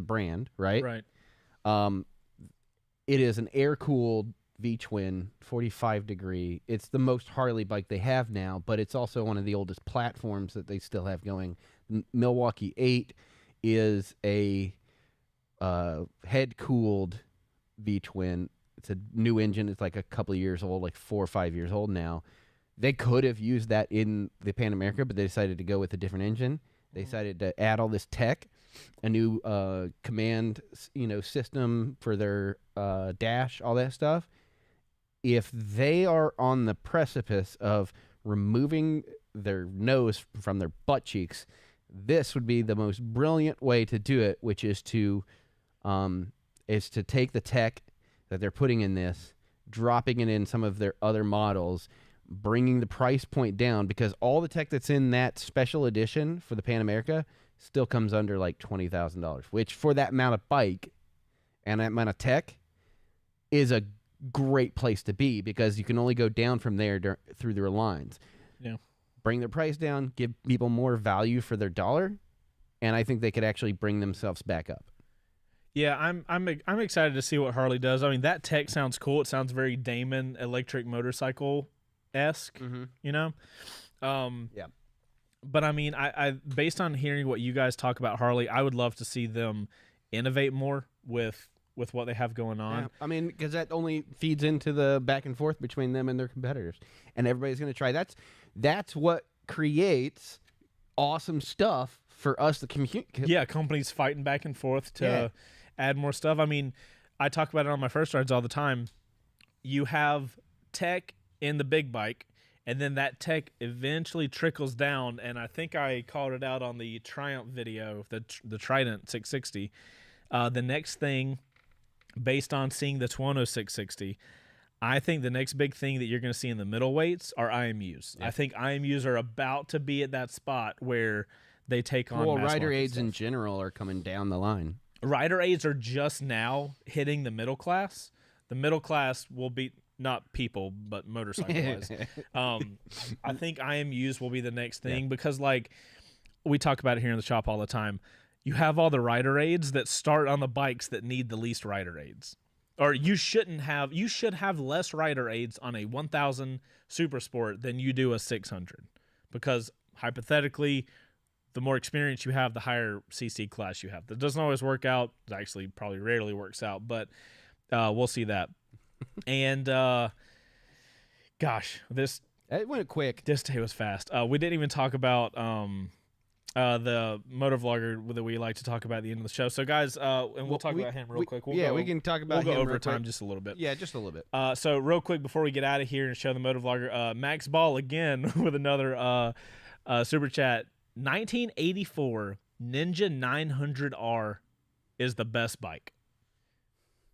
brand, right? Right. It is an air-cooled V-twin, 45-degree. It's the most Harley bike they have now, but it's also one of the oldest platforms that they still have going. Milwaukee 8 is a head-cooled V-twin. It's a new engine. It's like a couple of years old, like 4 or 5 years old now. They could have used that in the Pan America, but they decided to go with a different engine. They decided to add all this tech, a new command, system for their dash, all that stuff. If they are on the precipice of removing their nose from their butt cheeks, this would be the most brilliant way to do it, which is to take the tech that they're putting in this, dropping it in some of their other models, bringing the price point down, because all the tech that's in that special edition for the Pan America still comes under like $20,000, which for that amount of bike and that amount of tech is a great place to be, because you can only go down from there through their lines. Yeah. Bring their price down, give people more value for their dollar, and I think they could actually bring themselves back up. Yeah, I'm excited to see what Harley does. I mean, that tech sounds cool. It sounds very Damon electric motorcycle-esque, you know? Yeah. But I mean, I based on hearing what you guys talk about Harley, I would love to see them innovate more with what they have going on. Yeah. I mean, because that only feeds into the back and forth between them and their competitors, and everybody's going to try. That's what creates awesome stuff for us to communicate. Yeah, companies fighting back and forth to add more stuff. I mean, I talk about it on my first rides all the time. You have tech in the big bike, and then that tech eventually trickles down, and I think I called it out on the Triumph video, the Trident 660. The next thing, based on seeing the Tuono 660, I think the next big thing that you're going to see in the middleweights are IMUs. Yeah. I think IMUs are about to be at that spot where they take on mass rider market aids stuff. In general are coming down the line. Rider aids are just now hitting the middle class. The middle class will be not people, but motorcycle-wise. I think IMUs will be the next thing because, like, we talk about it here in the shop all the time. You have all the rider aids that start on the bikes that need the least rider aids. Or you should have less rider aids on a 1000 Super Sport than you do a 600. Because hypothetically, the more experience you have, the higher CC class you have. That doesn't always work out. It actually probably rarely works out, but we'll see that. And gosh, it went quick. This day was fast. We didn't even talk about the motor vlogger that we like to talk about at the end of the show. So guys, and we'll talk about him real quick. We can talk about him. We'll go over time just a little bit. Yeah, just a little bit. So real quick before we get out of here and show the motor vlogger, Max Ball again with another super chat. 1984 Ninja 900R is the best bike.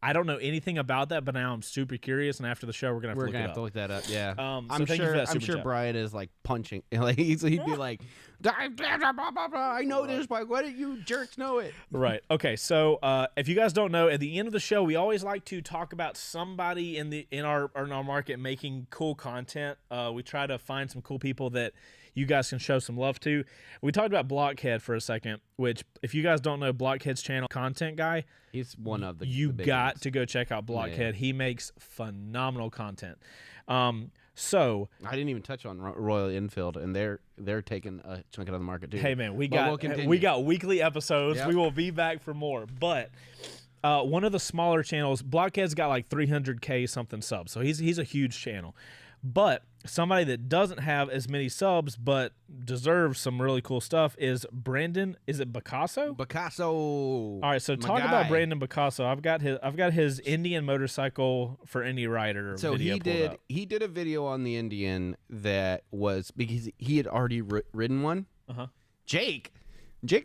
I don't know anything about that, but now I'm super curious, and after the show, we're gonna have to look that up. Yeah, I'm sure Brian is like punching. Like he'd be like, "I know this bike. Why don't you jerks know it?" Right. Okay. So if you guys don't know, at the end of the show, we always like to talk about somebody in our market making cool content. We try to find some cool people that you guys can show some love to. We talked about Blockhead for a second, which if you guys don't know, Blockhead's channel content guy, he's one of the got to go check out Blockhead. Yeah. He makes phenomenal content. So I didn't even touch on Royal Enfield, and they're taking a chunk out of the market too. Hey man, we got weekly episodes. Yep. We will be back for more. But one of the smaller channels, Blockhead's got like 300K something subs, so he's a huge channel. But somebody that doesn't have as many subs but deserves some really cool stuff is Brandon. Is it Picasso? Picasso. All right, so talk about Brandon Picasso. I've got his Indian motorcycle for any rider. So video he did a video on the Indian that was because he had already ridden one. Jake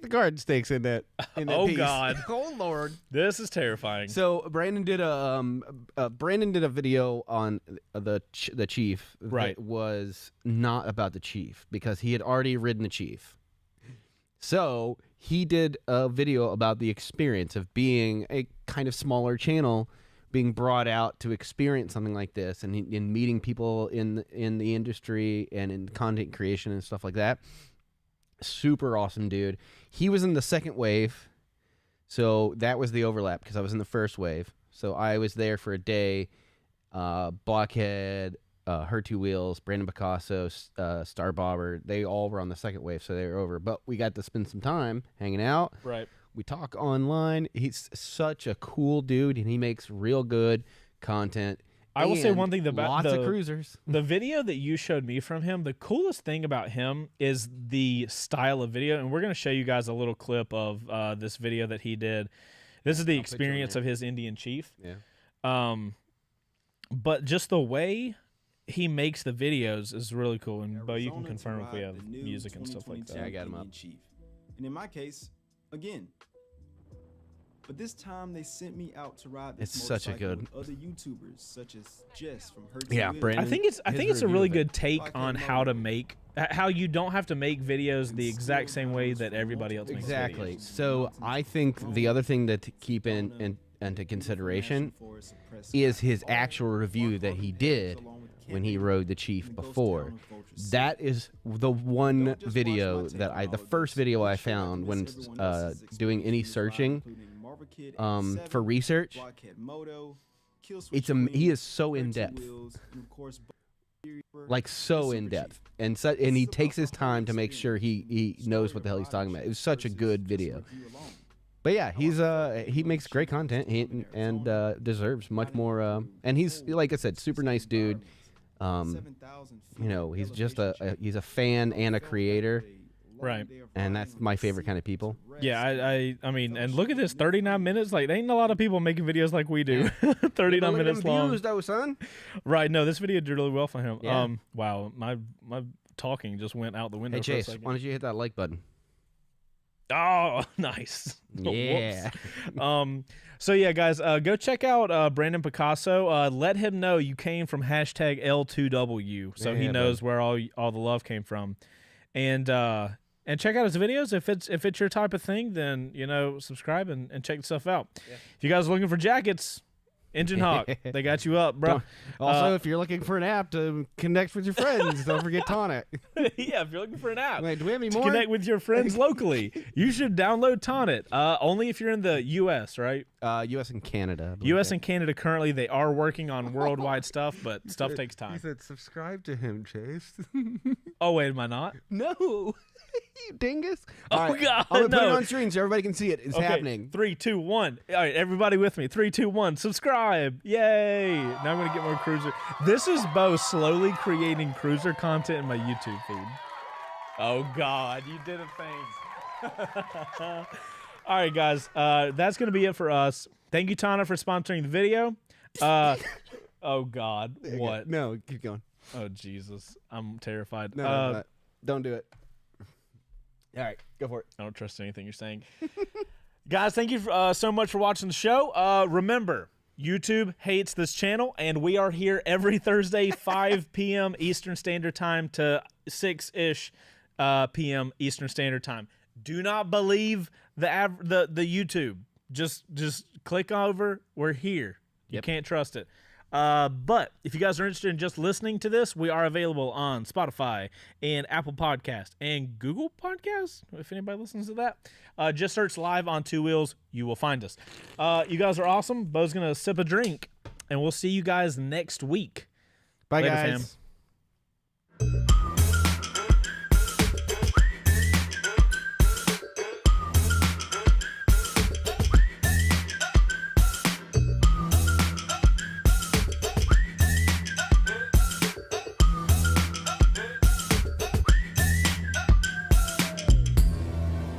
the Garden Snake's in that. Oh piece. God! Oh Lord! This is terrifying. So Brandon did a video on the Chief. Right. That was not about the Chief because he had already ridden the Chief. So he did a video about the experience of being a kind of smaller channel, being brought out to experience something like this, and in meeting people in the industry and in content creation and stuff like that. Super awesome dude. He was in the second wave, so that was the overlap because I was in the first wave. So I was there for a day. Blockhead, Her Two Wheels, Brandon Picasso, Star Bobber, they all were on the second wave, so they were over. But we got to spend some time hanging out. Right. We talk online. He's such a cool dude, and he makes real good content. I will say one thing about lots of cruisers. The video that you showed me from him, the coolest thing about him is the style of video, and we're going to show you guys a little clip of this video that he did. This is the experience of his Indian Chief. Yeah. But just the way he makes the videos is really cool, and Bo, you can confirm if we have music and stuff like that. Yeah, I got him up. Chief. And in my case, again, But this time they sent me out to ride this It's such a motorcycle good- with other YouTubers such as Jess from Her Yeah, Wheels. Brandon. I think it's His a review really of it. good take on how to make how you don't have to make videos the exact same way that everybody else makes Exactly. videos. So I think the other thing to keep into consideration is his actual review that he did when he rode the Chief before. That is the one video that the first video I found when doing any searching for research. He is so in depth, like so in depth, and he takes his time to make sure he knows what the hell he's talking about. It was such a good video. But yeah, he makes great content and deserves much more. And he's, like I said, super nice dude. He's just he's a fan and a creator, Right. and that's my favorite kind of people. Yeah, I mean, and look at this, 39 minutes. Like, there ain't a lot of people making videos like we do. 39 minutes long. Views, though, son. Right. No, this video did really well for him. Yeah. Wow, my talking just went out the window. Hey for a Chase, second. why don't you hit that like button? Oh, nice. Yeah. Whoops. So yeah, guys, go check out Brandon Picasso. Let him know you came from hashtag L2W, so he Yeah, knows where all the love came from, and check out his videos. If it's your type of thing, then subscribe and check the stuff out. Yeah. If you guys are looking for jackets, Engine Hawk, they got you up, bro. Also, if you're looking for an app to connect with your friends, don't forget Tonic. Yeah, if you're looking for an app Wait, do we have any to more? connect with your friends locally, you should download Tonnit. Only if you're in the U.S., right? U.S. and Canada. I believe U.S. that. and Canada currently, they are working on worldwide stuff, but stuff takes He time. said, subscribe to him, Chase. Oh, wait, am I not? No. You dingus. Oh, All right, God, I'm going to put it no. on screen so everybody can see it. It's Okay, happening. 3, 2, 1. All right, everybody with me. 3, 2, 1. Subscribe. Yay. Now I'm going to get more cruiser. This is Bo slowly creating cruiser content in my YouTube feed. Oh, God. You did it, thanks. All right, guys. That's going to be it for us. Thank you, Tana, for sponsoring the video. Oh, God. What? No, keep going. Oh, Jesus. I'm terrified. No, don't do it. All right, go for it. I don't trust anything you're saying. Guys, thank you so much for watching the show. Remember, YouTube hates this channel, and we are here every Thursday, 5 p.m. Eastern Standard Time to 6-ish p.m. Eastern Standard Time. Do not believe the YouTube. Just click over. We're here. You can't trust it. But if you guys are interested in just listening to this, we are available on Spotify and Apple Podcast and Google Podcasts. If anybody listens to that, just search live on Two Wheels. You will find us. You guys are awesome. Bo's going to sip a drink, and we'll see you guys next week. Bye, Later, guys. fam.